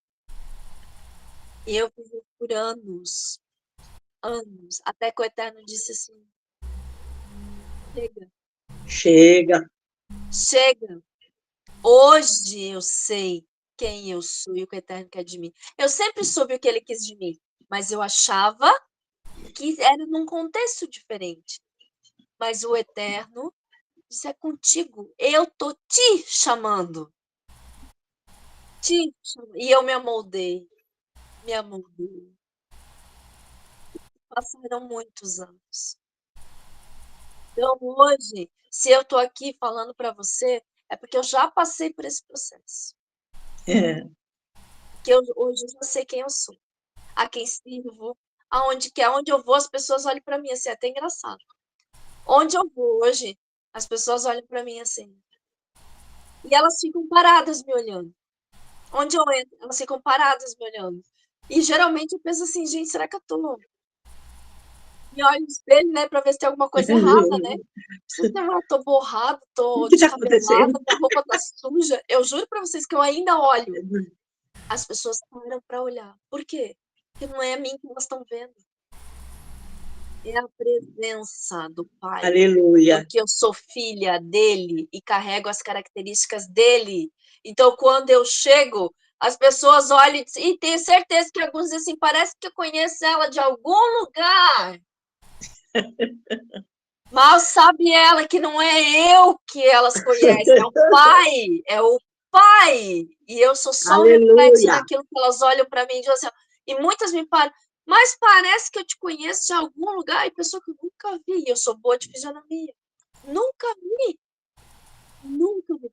E eu fiz isso por anos, até que o Eterno disse assim: Chega. Chega. Hoje eu sei quem eu sou e o que o Eterno quer de mim. Eu sempre soube o que ele quis de mim, mas eu achava que era num contexto diferente. Mas o Eterno disse: é contigo. Eu tô te chamando. E eu me amoldei. Passaram muitos anos. Então, hoje, se eu tô aqui falando para você, é porque eu já passei por esse processo. Porque hoje eu já sei quem eu sou, a quem sirvo, aonde eu vou, as pessoas olham para mim assim, é até engraçado. Onde eu vou hoje, as pessoas olham para mim assim. E elas ficam paradas me olhando. Onde eu entro, elas ficam paradas me olhando. E geralmente eu penso assim, gente, será que eu tô... Me olho no espelho, né, para ver se tem alguma coisa errada, né? Tô borrada, tô O que está acontecendo? descabelada, minha roupa tá suja. Eu juro para vocês que eu ainda olho. As pessoas param para olhar. Por quê? Porque não é a mim que elas estão vendo. É a presença do Pai. Aleluia. Porque eu sou filha dele e carrego as características dele. Então, quando eu chego, as pessoas olham e tenho certeza que alguns dizem assim, parece que eu conheço ela de algum lugar. Mal sabe ela que não é eu que elas conhecem, é o Pai. E eu sou só um reflexo daquilo que elas olham para mim e dizem assim, e muitas me param, mas parece que eu te conheço de algum lugar, e pessoa que eu nunca vi, e eu sou boa de fisionomia. Nunca vi.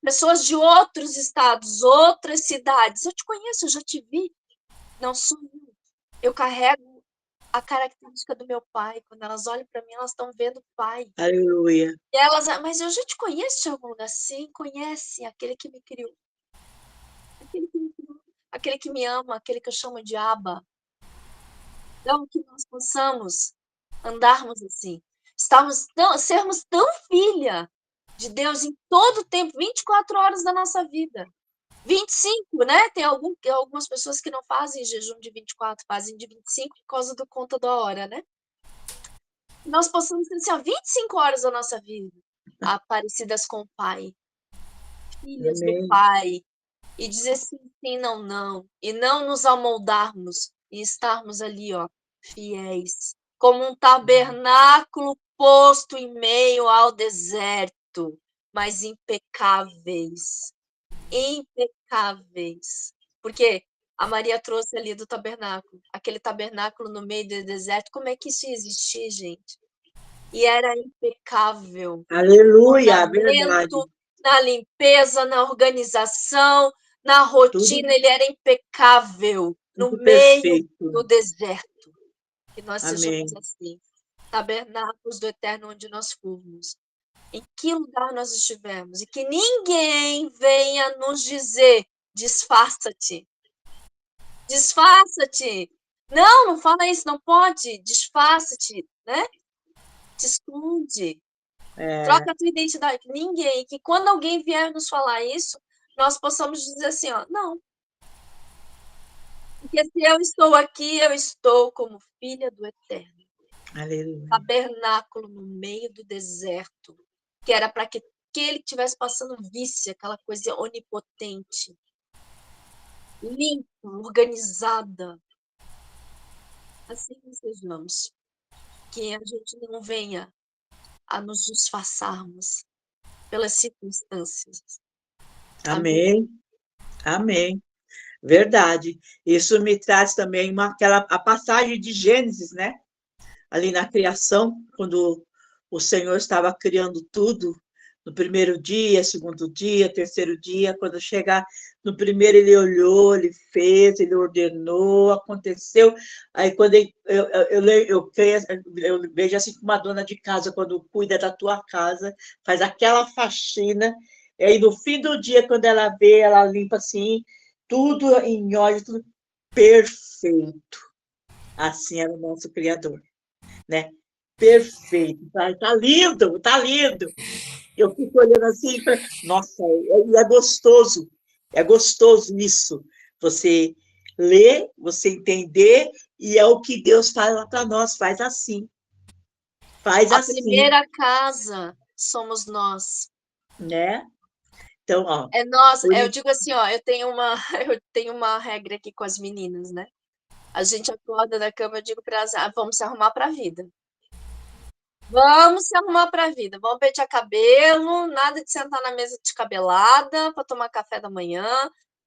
Pessoas de outros estados, outras cidades, eu te conheço, eu já te vi. Não sou eu. Eu carrego a característica do meu pai. Quando elas olham para mim, elas estão vendo o Pai. Aleluia. E elas, mas eu já te conheço de algum lugar. Sim, conhece, aquele que me criou. Aquele que me ama, aquele que eu chamo de Abba. Então, que nós possamos andarmos assim. Sermos tão filha de Deus em todo o tempo, 24 horas da nossa vida. 25, né? Tem algumas pessoas que não fazem jejum de 24, fazem de 25 por causa do conta da hora, né? Nós possamos ter assim, 25 horas da nossa vida aparecidas com o Pai, filhas do Pai, e dizer sim, sim, não, não, e não nos amoldarmos e estarmos ali, ó, fiéis, como um tabernáculo posto em meio ao deserto, mas impecáveis, porque a Maria trouxe ali do tabernáculo, aquele tabernáculo no meio do deserto, como é que isso ia existir, gente? E era impecável. Aleluia, verdade. Na limpeza, na organização, na rotina, Tudo, ele era impecável no meio do deserto. Que nós sejamos assim, tabernáculos do Eterno onde nós formos. Em que lugar nós estivermos. E que ninguém venha nos dizer, disfarça-te. Disfarça-te. Não fala isso, não pode. Disfarça-te, né? Te esconde. Troca a tua identidade. Ninguém. Que quando alguém vier nos falar isso, nós possamos dizer assim, ó, não. Porque se eu estou aqui, eu estou como filha do Eterno. Aleluia. Tabernáculo no meio do deserto. Que era para que ele estivesse passando visse, aquela coisa onipotente. Limpa, organizada. Assim que sejamos. Que a gente não venha a nos disfarçarmos pelas circunstâncias. Amém. Amém. Verdade. Isso me traz também a passagem de Gênesis, né? Ali na criação, quando o Senhor estava criando tudo, no primeiro dia, segundo dia, terceiro dia, quando chegar no primeiro, ele olhou, ele fez, ele ordenou, aconteceu. Aí, quando eu vejo assim como uma dona de casa, quando cuida da tua casa, faz aquela faxina, e aí, no fim do dia, quando ela vê, ela limpa assim, tudo em ordem, tudo perfeito. Assim era o nosso Criador, né? Perfeito. Tá lindo, tá lindo. Eu fico olhando assim, nossa, é gostoso isso. Você ler, você entender, e é o que Deus fala para nós, faz A assim, primeira casa somos nós. né? Então, ó, É nós, por eu isso, digo assim, ó, eu tenho uma regra aqui com as meninas, né? A gente acorda da cama, eu digo para elas, vamos se arrumar para a vida. Vamos se arrumar para a vida. Vamos pentear cabelo, nada de sentar na mesa descabelada para tomar café da manhã.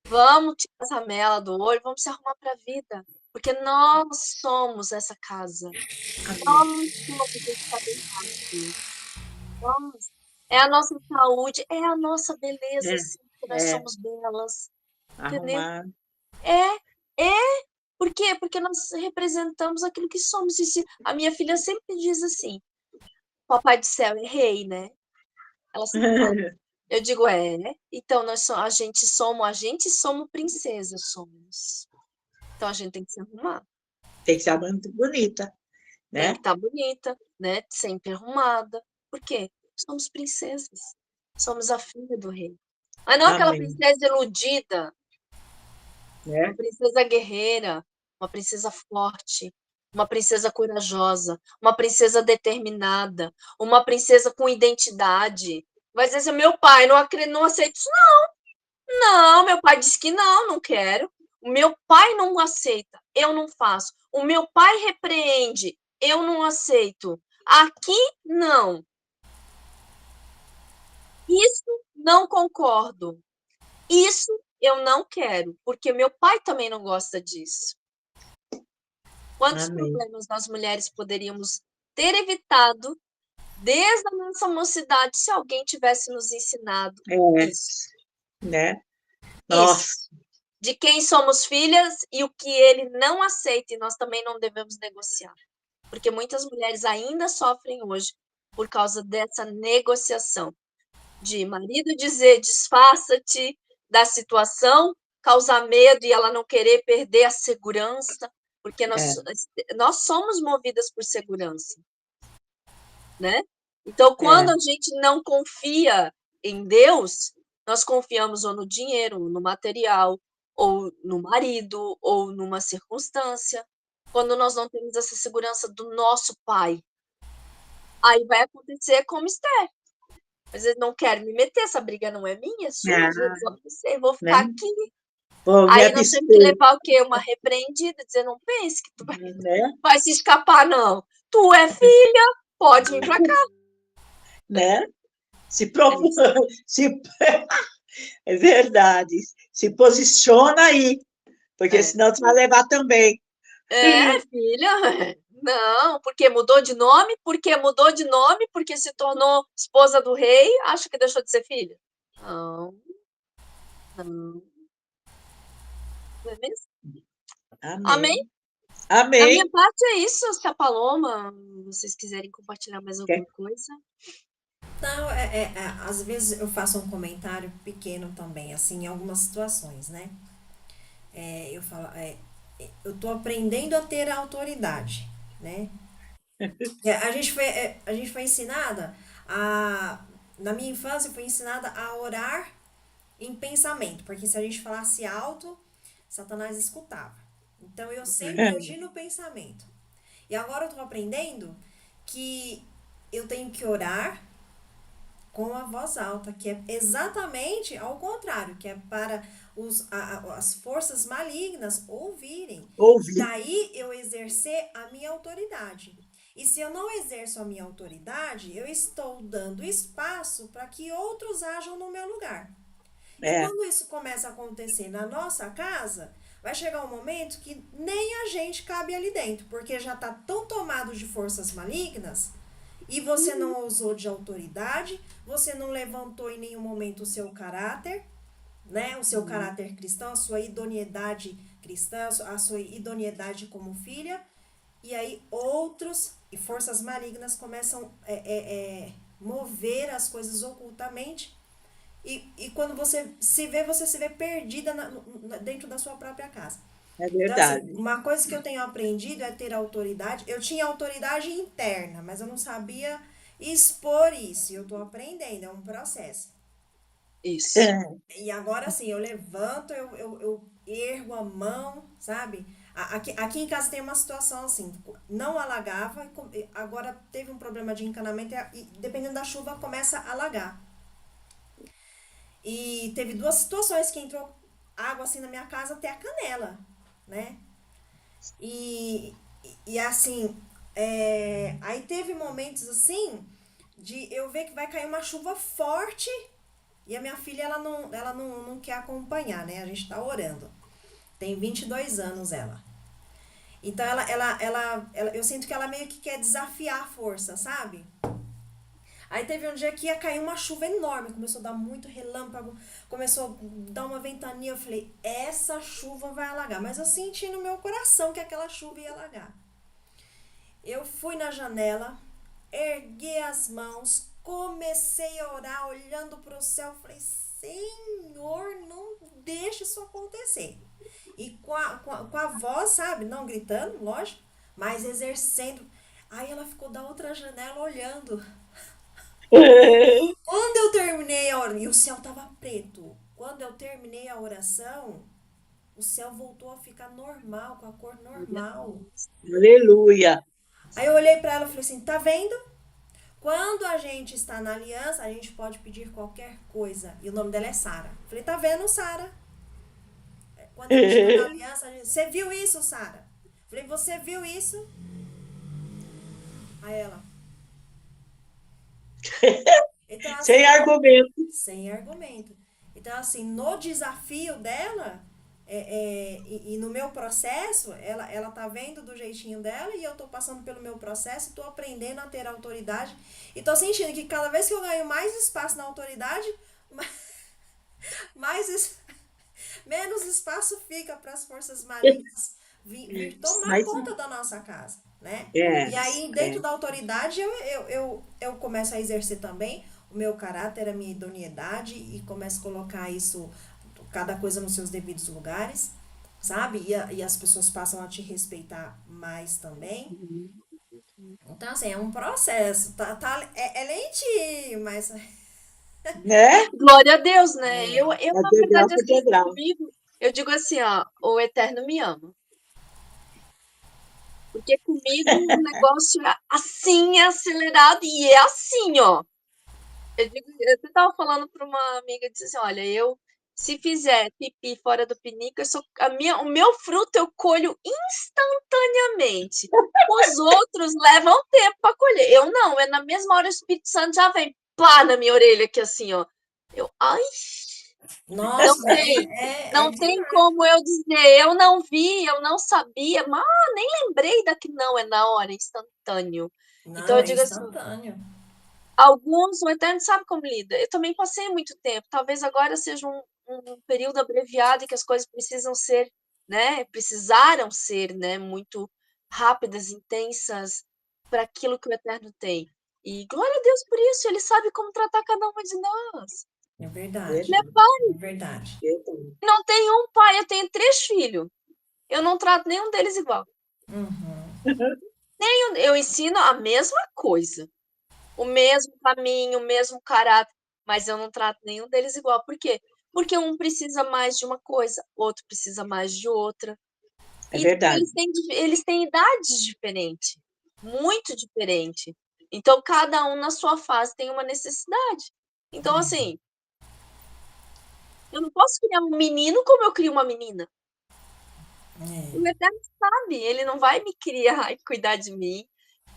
Vamos tirar essa mela do olho, vamos se arrumar para a vida. Porque nós somos essa casa. amém. Nós somos esse tabernáculo. Nós. É a nossa saúde, é a nossa beleza, sim, que nós É, somos belas. Entendeu? arrumar, É. Por quê? Porque nós representamos aquilo que somos. E a minha filha sempre diz assim: Papai do céu é rei, né? Ela sempre fala. Eu digo, então a gente somos princesas, somos. Então a gente tem que se arrumar. tem que ser muito bonita, Tem né? que estar bonita, né? Sempre arrumada. Por quê? Somos princesas. Somos a filha do rei. Mas não aquela Amém, princesa iludida, uma né? princesa guerreira, uma princesa forte, uma princesa corajosa, uma princesa determinada, uma princesa com identidade. Vai dizer assim, meu pai, não aceito isso. Não, meu pai disse que não quero. O meu pai não aceita, eu não faço. O meu pai repreende, eu não aceito. Aqui, não. Isso não concordo. Isso eu não quero, porque meu pai também não gosta disso. Quantos Amém. problemas nós mulheres poderíamos ter evitado desde a nossa mocidade se alguém tivesse nos ensinado É, isso? né? Isso. Nossa, De quem somos filhas e o que ele não aceita, e nós também não devemos negociar. Porque muitas mulheres ainda sofrem hoje por causa dessa negociação. De marido dizer, disfarça-te da situação, causar medo e ela não querer perder a segurança, porque é, nós somos movidas por segurança, né? Então, é, quando a gente não confia em Deus, nós confiamos ou no dinheiro, ou no material, ou no marido, ou numa circunstância. Quando nós não temos essa segurança do nosso Pai, aí vai acontecer como Esther. Às vezes não quero me meter, essa briga não é minha, é sua, vou é, desaparecer, vou né? ficar aqui. Vou me Aí nós temos que abster, levar o quê? Uma repreendida, dizer, não pense que tu né? vai se escapar, não. Tu é filha, pode vir pra cá. Né? Se É propõe, isso. se, é verdade, se posiciona aí, porque É. senão tu vai levar também. Filha. Não, porque mudou de nome, porque se tornou esposa do rei, acha que deixou de ser filha? Não, não. Não é mesmo? Amém? Amém. Da minha Amém. parte é isso, se a Paloma, vocês quiserem compartilhar mais alguma coisa. Não, às vezes eu faço um comentário pequeno também, assim, em algumas situações, né? Eu falo, eu tô aprendendo a ter autoridade, né? A gente foi ensinada na minha infância, foi ensinada a orar em pensamento, porque se a gente falasse alto, Satanás escutava. Então eu sempre agi no pensamento. E agora eu tô aprendendo que eu tenho que orar com a voz alta, que é exatamente ao contrário, que é para as forças malignas ouvirem. E Ouvi. daí eu exercer a minha autoridade. E se eu não exerço a minha autoridade, eu estou dando espaço para que outros ajam no meu lugar. E É, quando isso começa a acontecer na nossa casa, vai chegar um momento que nem a gente cabe ali dentro, porque já está tão tomado de forças malignas e você não usou de autoridade, você não levantou em nenhum momento o seu caráter, né? O seu caráter cristão, a sua idoneidade cristã, a sua idoneidade como filha. E aí outros e forças malignas começam mover as coisas ocultamente. E quando você se vê perdida dentro da sua própria casa. é Então, assim, verdade. uma coisa que eu tenho aprendido é ter autoridade. Eu tinha autoridade interna, mas eu não sabia expor isso. E eu tô aprendendo, é um processo. Isso. É, E agora sim, eu levanto, eu ergo a mão, sabe? Aqui em casa tem uma situação assim, não alagava, agora teve um problema de encanamento e dependendo da chuva começa a alagar. E teve duas situações que entrou água assim na minha casa até a canela, né? E, e assim, aí teve momentos assim de eu ver que vai cair uma chuva forte e a minha filha ela não quer acompanhar, né? A gente tá orando. Tem 22 anos ela. Então eu sinto que ela meio que quer desafiar a força, sabe? Aí teve um dia que ia cair uma chuva enorme, começou a dar muito relâmpago, começou a dar uma ventania. Eu falei, essa chuva vai alagar. Mas eu senti no meu coração que aquela chuva ia alagar. Eu fui na janela, erguei as mãos, comecei a orar, olhando para o céu. Falei, Senhor, não deixe isso acontecer. E com a voz, sabe? Não gritando, lógico, mas exercendo. Aí ela ficou da outra janela olhando. Quando eu terminei a oração, e o céu tava preto. Quando eu terminei a oração, o céu voltou a ficar normal, com a cor Glória a normal. Deus. aleluia. Aí eu olhei pra ela e falei assim: tá vendo? Quando a gente está na aliança, a gente pode pedir qualquer coisa. E o nome dela é Sara. Falei: tá vendo, Sara? Quando a gente está na aliança, você viu isso, Sara? Falei: você viu isso? Aí ela. Então, Sem assim, argumento. sem argumento. Então, assim, no desafio dela, e no meu processo, ela tá vendo do jeitinho dela e eu tô passando pelo meu processo, tô aprendendo a ter autoridade e tô sentindo que cada vez que eu ganho mais espaço na autoridade, mais, menos espaço fica para as forças malignas vir tomar Mas conta da nossa casa, né? é, E aí, dentro é, da autoridade, eu começo a exercer também o meu caráter, a minha idoneidade e começo a colocar isso, cada coisa nos seus devidos lugares, sabe? E as pessoas passam a te respeitar mais também. Então, assim, é um processo, é lentinho, mas né? Glória a Deus, né? é, Na Degrau verdade, por assim, degrau. comigo, eu digo assim, ó, o Eterno me ama. Porque comigo o negócio é assim, é acelerado e é assim, ó. Eu estava falando para uma amiga, disse assim, olha, se fizer pipi fora do pinico, o meu fruto eu colho instantaneamente. Os outros levam tempo para colher. Eu não, é na mesma hora o Espírito Santo já vem pá na minha orelha aqui assim, ó. Ai, não nossa, tem. é Não tem demais. como eu dizer, eu não vi, eu não sabia, mas nem lembrei daqui, não, é na hora, instantâneo. Então Não, eu é digo assim, instantâneo. alguns, o Eterno sabe como lida. Eu também passei muito tempo. Talvez agora seja um período abreviado em que as coisas precisam ser, né? Precisaram ser, né? Muito rápidas, intensas para aquilo que o Eterno tem. E glória a Deus por isso. Ele sabe como tratar cada uma de nós. É Ele verdade. é pai. É verdade. Não tem um pai. Eu tenho 3 filhos. Eu não trato nenhum deles igual. Uhum. Eu ensino a mesma coisa. O mesmo caminho, o mesmo caráter, mas eu não trato nenhum deles igual. Por quê? Porque um precisa mais de uma coisa, outro precisa mais de outra. É E verdade. eles têm idades diferentes, muito diferentes. Então, cada um na sua fase tem uma necessidade. Então, assim, eu não posso criar um menino como eu crio uma menina. O É. Eterno sabe, ele não vai me criar e cuidar de mim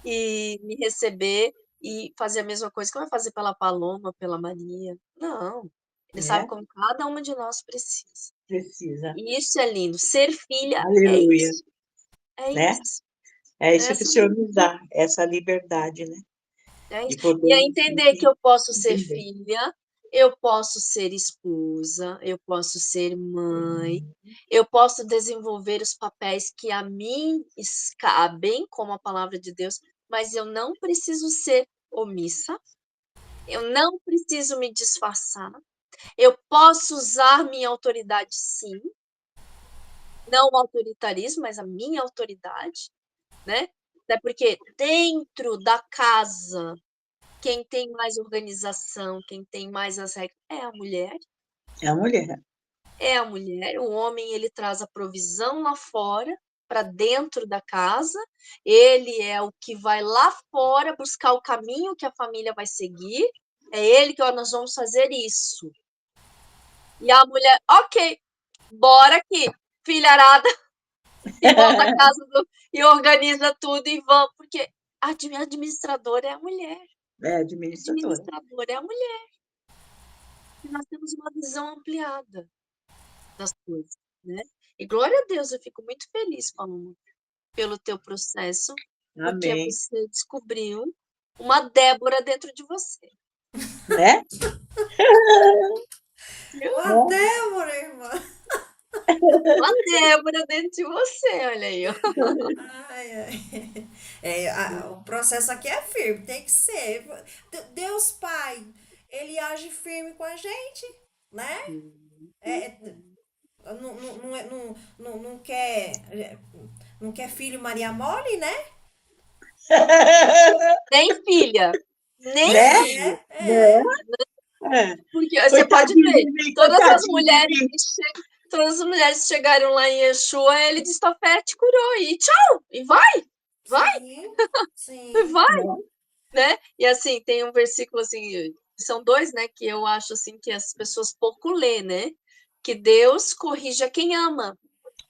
e me receber e fazer a mesma coisa que vai fazer pela Paloma, pela Maria. Não. Ele sabe né? como cada uma de nós precisa. Precisa. E isso é lindo. Ser filha é Aleluia, isso. É né? isso. É É isso que o essa Senhor nos dá, essa liberdade, né? É De isso. E é poder entender que eu posso ser entender. filha, eu posso ser esposa, eu posso ser mãe, eu posso desenvolver os papéis que a mim cabem, como a palavra de Deus, mas eu não preciso ser omissa, eu não preciso me disfarçar, eu posso usar minha autoridade, sim, não o autoritarismo, mas a minha autoridade, né? Até porque dentro da casa, quem tem mais organização, quem tem mais as regras é a mulher. É a mulher. É a mulher. O homem, ele traz a provisão lá fora, para dentro da casa. Ele é o que vai lá fora buscar o caminho que a família vai seguir. É ele que, ó, nós vamos fazer isso. E a mulher, ok, bora aqui, filharada, e vamos na casa e organiza tudo e vamos, porque a administradora é a mulher. É A administradora. administradora é a mulher. E nós temos uma visão ampliada das coisas, né? E glória a Deus, eu fico muito feliz, Paloma, pelo teu processo, porque Amém. você descobriu uma Débora dentro de você. Né? Uma Débora, irmã. Uma Débora dentro de você, olha aí, ó. Ai, ai. O processo aqui é firme, tem que ser. Deus Pai, ele age firme com a gente, né? É, é, não quer, não quer filho Maria Mole, né? Nem filha, nem Né? filho. Né? É. Porque você pode Coitadinho ver, de mim, todas as coitadinho de mulheres mim. todas as mulheres chegaram lá em Yeshua, ele destafete, curou, e tchau, e vai, Sim, sim. vai. Né? Né? E assim, tem um versículo assim, são dois, né, que eu acho assim que as pessoas pouco lê, né? Que Deus corrige a quem ama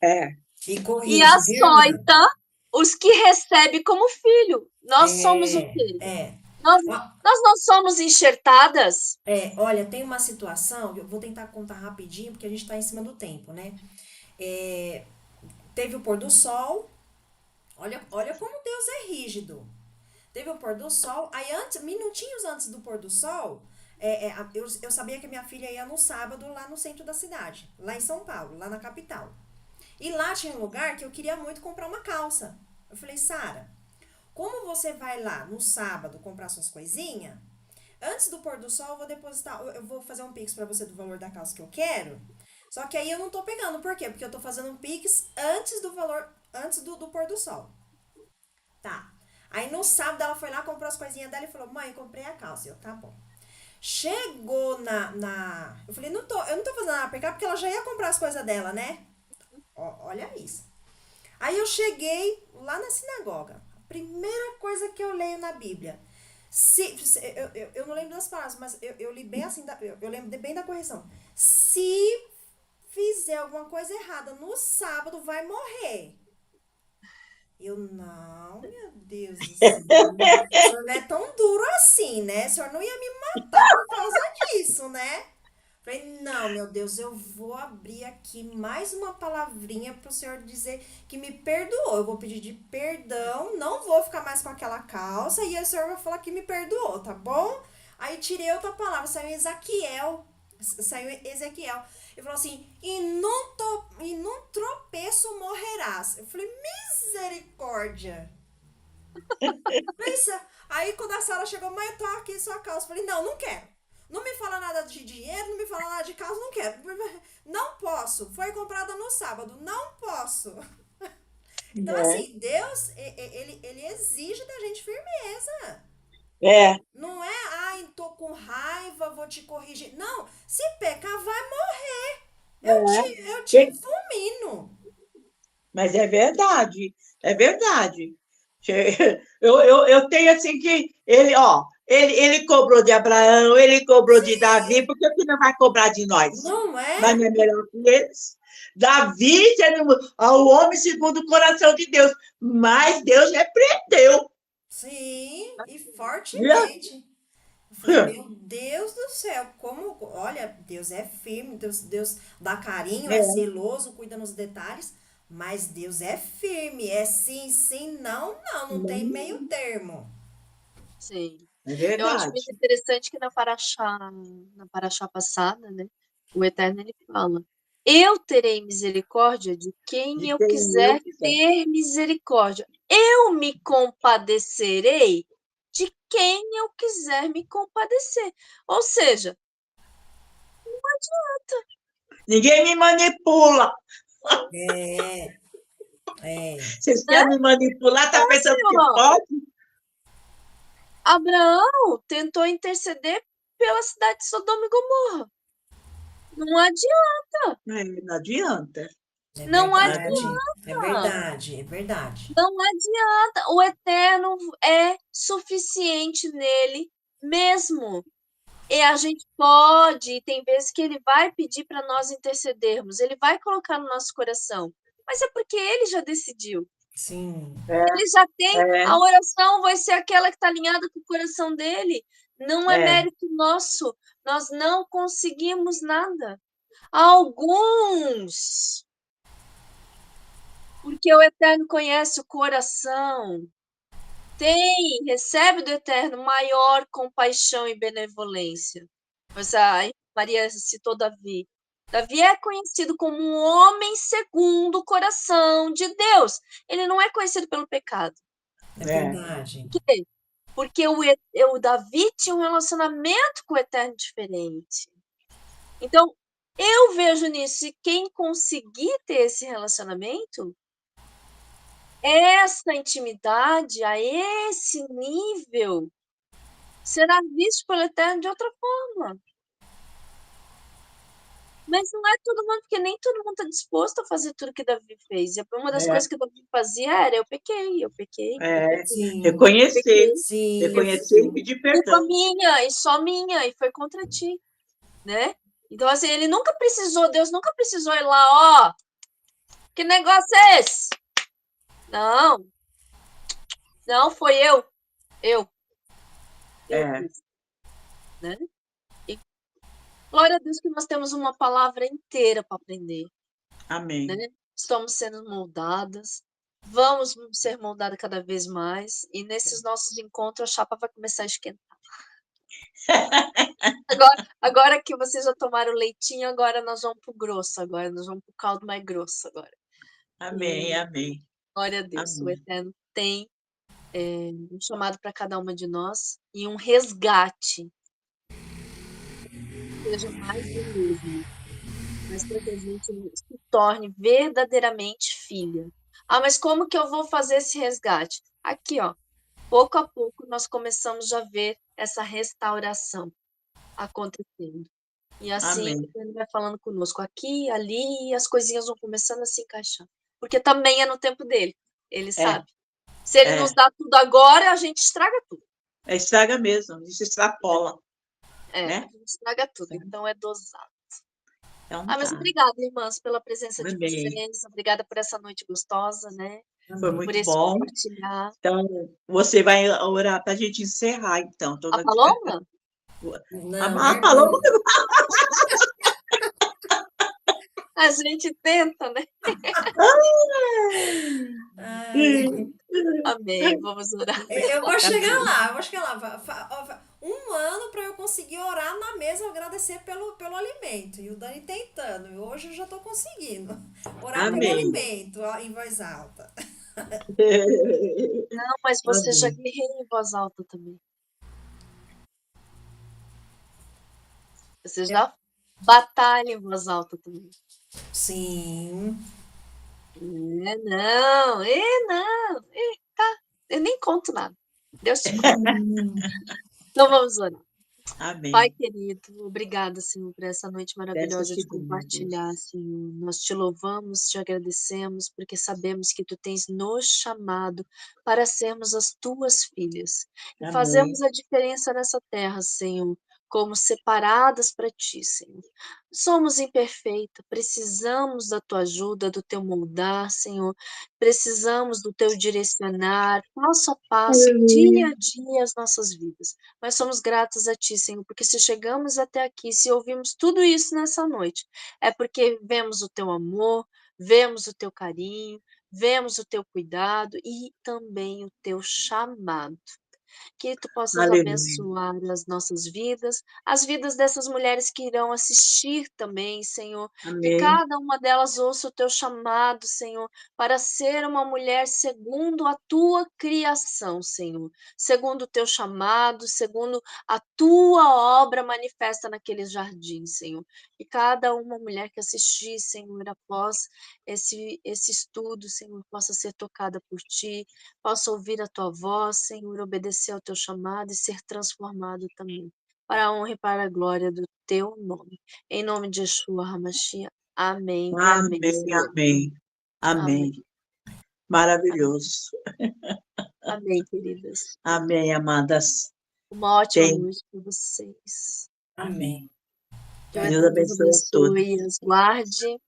É. E e corrige, viu, irmã? açoita os que recebe como filho. Nós somos o É, quê? é. Nós, Ó, nós não somos enxertadas. olha, tem uma situação, eu vou tentar contar rapidinho, porque a gente tá em cima do tempo, né? É, teve o pôr do sol, olha como Deus é rígido. Teve o pôr do sol, aí antes, minutinhos antes do pôr do sol, eu sabia que minha filha ia no sábado lá no centro da cidade, lá em São Paulo, lá na capital. E lá tinha um lugar que eu queria muito comprar uma calça. Eu falei, Sara, como você vai lá no sábado comprar suas coisinhas, antes do pôr do sol eu vou depositar, eu vou fazer um pix pra você do valor da calça que eu quero. Só que aí eu não tô pegando, por quê? Porque eu tô fazendo um pix antes do valor, antes do pôr do sol. Tá. Aí no sábado ela foi lá, comprou as coisinhas dela e falou, mãe, comprei a calça. Eu, tá bom. Chegou eu falei, eu não tô fazendo nada pra cá, porque ela já ia comprar as coisas dela, né? Olha isso. Aí eu cheguei lá na sinagoga. A primeira coisa que eu leio na Bíblia. Eu não lembro das palavras, mas eu li bem assim, eu lembro bem da correção. Se fizer alguma coisa errada no sábado, vai morrer. Eu, não, meu Deus do céu. O senhor não é tão duro assim, né? O senhor não ia me matar por causa disso, né? Falei, não, meu Deus, eu vou abrir aqui mais uma palavrinha pro senhor dizer que me perdoou. Eu vou pedir de perdão, não vou ficar mais com aquela calça e o senhor vai falar que me perdoou, tá bom? Aí tirei outra palavra, saiu Ezequiel. Ele falou assim, e num tropeço morrerás. Eu falei, misericórdia. Pensa. Aí quando a Sara chegou, mãe, eu tô aqui sua calça. Eu falei, não quero. Não me fala nada de dinheiro, não me fala nada de calça, não quero. Não posso. Foi comprada no sábado, não posso. Então, Né? assim, Deus, ele exige da gente firmeza. É. Não é, ai, tô com raiva, vou te corrigir. Não, se pecar, vai morrer. Eu te Tem- fulmino. Mas é verdade. É verdade. Eu tenho assim que ele, ó, ele cobrou de Abraão, ele cobrou de Davi, por que não vai cobrar de nós? Não Mas é? não é melhor que eles? Davi sendo o homem segundo o coração de Deus, mas Deus repreendeu. Sim, e Viu? fortemente. Eu falei, meu Deus do céu, como, olha, Deus é firme, Deus dá carinho, é É, zeloso, cuida nos detalhes, mas Deus é firme, é sim, sim, não, não, não tem meio termo. Sim. é Eu acho muito verdade. interessante que na paraxá passada, né, o Eterno ele fala: Eu terei misericórdia de quem De eu quem eu quiser quiser. ter misericórdia. Eu me compadecerei de quem eu quiser me compadecer. Ou seja, Ninguém me manipula. É, é, Vocês né? querem me manipular? Tá pensando que Ó, pode? Abraão tentou interceder pela cidade de Sodoma e Gomorra. Não adianta, Não adianta. é não verdade, é adianta. verdade, é verdade. Não adianta, o eterno é suficiente nele mesmo. E a gente pode, e tem vezes que ele vai pedir para nós intercedermos, ele vai colocar no nosso coração, mas é porque ele já decidiu. Sim, Ele já tem, É, a oração vai ser aquela que está alinhada com o coração dele. Não é é, mérito nosso, nós não conseguimos nada. Alguns, porque o eterno conhece o coração. Recebe do Eterno maior compaixão e benevolência. A Maria citou Davi. Davi é conhecido como um homem segundo o coração de Deus. Ele não é conhecido pelo pecado. é é, verdade. Por quê? Porque o Davi tinha um relacionamento com o Eterno diferente. Então, eu vejo nisso, e quem conseguir ter esse relacionamento, essa intimidade, a esse nível, será visto pelo Eterno de outra forma. Mas não é todo mundo, porque nem todo mundo está disposto a fazer tudo que Davi fez. E uma das é, coisas que Davi fazia era: eu pequei, eu pequei, eu é. pequei, Sim, eu Reconhecer, pequei, eu sim, reconhecer e sim. pedir culpa perdão. minha e só minha, e foi contra ti, né? Então, assim, ele nunca precisou, Deus nunca precisou ir lá, ó, que negócio é esse? Não, não, foi eu, eu É, fiz, né? E glória a Deus que nós temos uma palavra inteira para aprender, né? amém. Estamos sendo moldadas, vamos ser moldadas cada vez mais, e nesses nossos encontros a chapa vai começar a esquentar. Agora que vocês já tomaram leitinho, agora nós vamos pro grosso, agora nós vamos pro caldo mais grosso agora. Amém, E amém, glória a Deus, o amém. Eterno tem um chamado para cada uma de nós e um resgate, seja mais do mesmo, mas para que a gente se torne verdadeiramente filha. Ah, mas como que eu vou fazer esse resgate? Aqui, ó, pouco a pouco nós começamos a ver essa restauração acontecendo. E assim Amém. ele vai falando conosco aqui, ali, e as coisinhas vão começando a se encaixar. Porque também é no tempo dele, ele É, sabe. Se ele nos é. dá tudo agora, a gente estraga tudo. Estraga mesmo, isso extrapola, A né? gente estraga tudo, então é dosado. Então Ah, mas tá. obrigada, irmãs, pela presença de Amém. vocês. Obrigada por essa noite gostosa, né? Foi Amém. Por muito esse bom. compartilhar. Então, você vai orar para a gente encerrar, então. A Paloma? Não, A irmã. Paloma. A gente tenta, né? Ai, Amém. Vamos orar. eu vou chegar Amém. lá, eu vou chegar lá. Um ano para eu conseguir orar na mesa, agradecer pelo alimento. E o Dani tentando. E hoje eu já tô conseguindo. Orar pelo Amém. alimento ó, em voz alta. Não, mas você já Amém. guerreia em voz alta também. Você Eu- já batalha em voz alta também. sim. Não, não. Tá. Eu nem conto nada. Deus te conta. Então vamos orar. Pai Amém. querido, obrigada, Senhor, por essa noite maravilhosa Peça-te de bem, compartilhar, Deus. Senhor. Nós te louvamos, te agradecemos, porque sabemos que tu tens nos chamado para sermos as tuas filhas e Amém. fazermos a diferença nessa terra, Senhor, como separadas para ti, Senhor. Somos imperfeitas, precisamos da tua ajuda, do teu moldar, Senhor. Precisamos do teu direcionar, passo a passo, dia Aleluia. a dia, as nossas vidas. Mas somos gratos a ti, Senhor, porque se chegamos até aqui, se ouvimos tudo isso nessa noite, é porque vemos o teu amor, vemos o teu carinho, vemos o teu cuidado e também o teu chamado. Que tu possas Aleluia. abençoar as nossas vidas, as vidas dessas mulheres que irão assistir também, Senhor. Que Amém. cada uma delas ouça o teu chamado, Senhor, para ser uma mulher segundo a tua criação, Senhor. Segundo o teu chamado, segundo a tua obra manifesta naquele jardim, Senhor. E cada uma mulher que assistir, Senhor, após esse estudo, Senhor, possa ser tocada por ti, possa ouvir a tua voz, Senhor, obedecer ao teu chamado e ser transformado também, para a honra e para a glória do teu nome. Em nome de Yeshua HaMashiach. Amém e amém, Amém, Senhor. amém. Amém. Amém. Maravilhoso. Amém, queridas. Amém, amadas. Uma ótima Tem. noite para vocês. Amém. Que o Deus Eterno Deus abençoe a todos. abençoe e as guarde.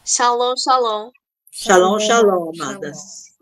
Shalom, shalom. Shalom, shalom, Shalom. amadas.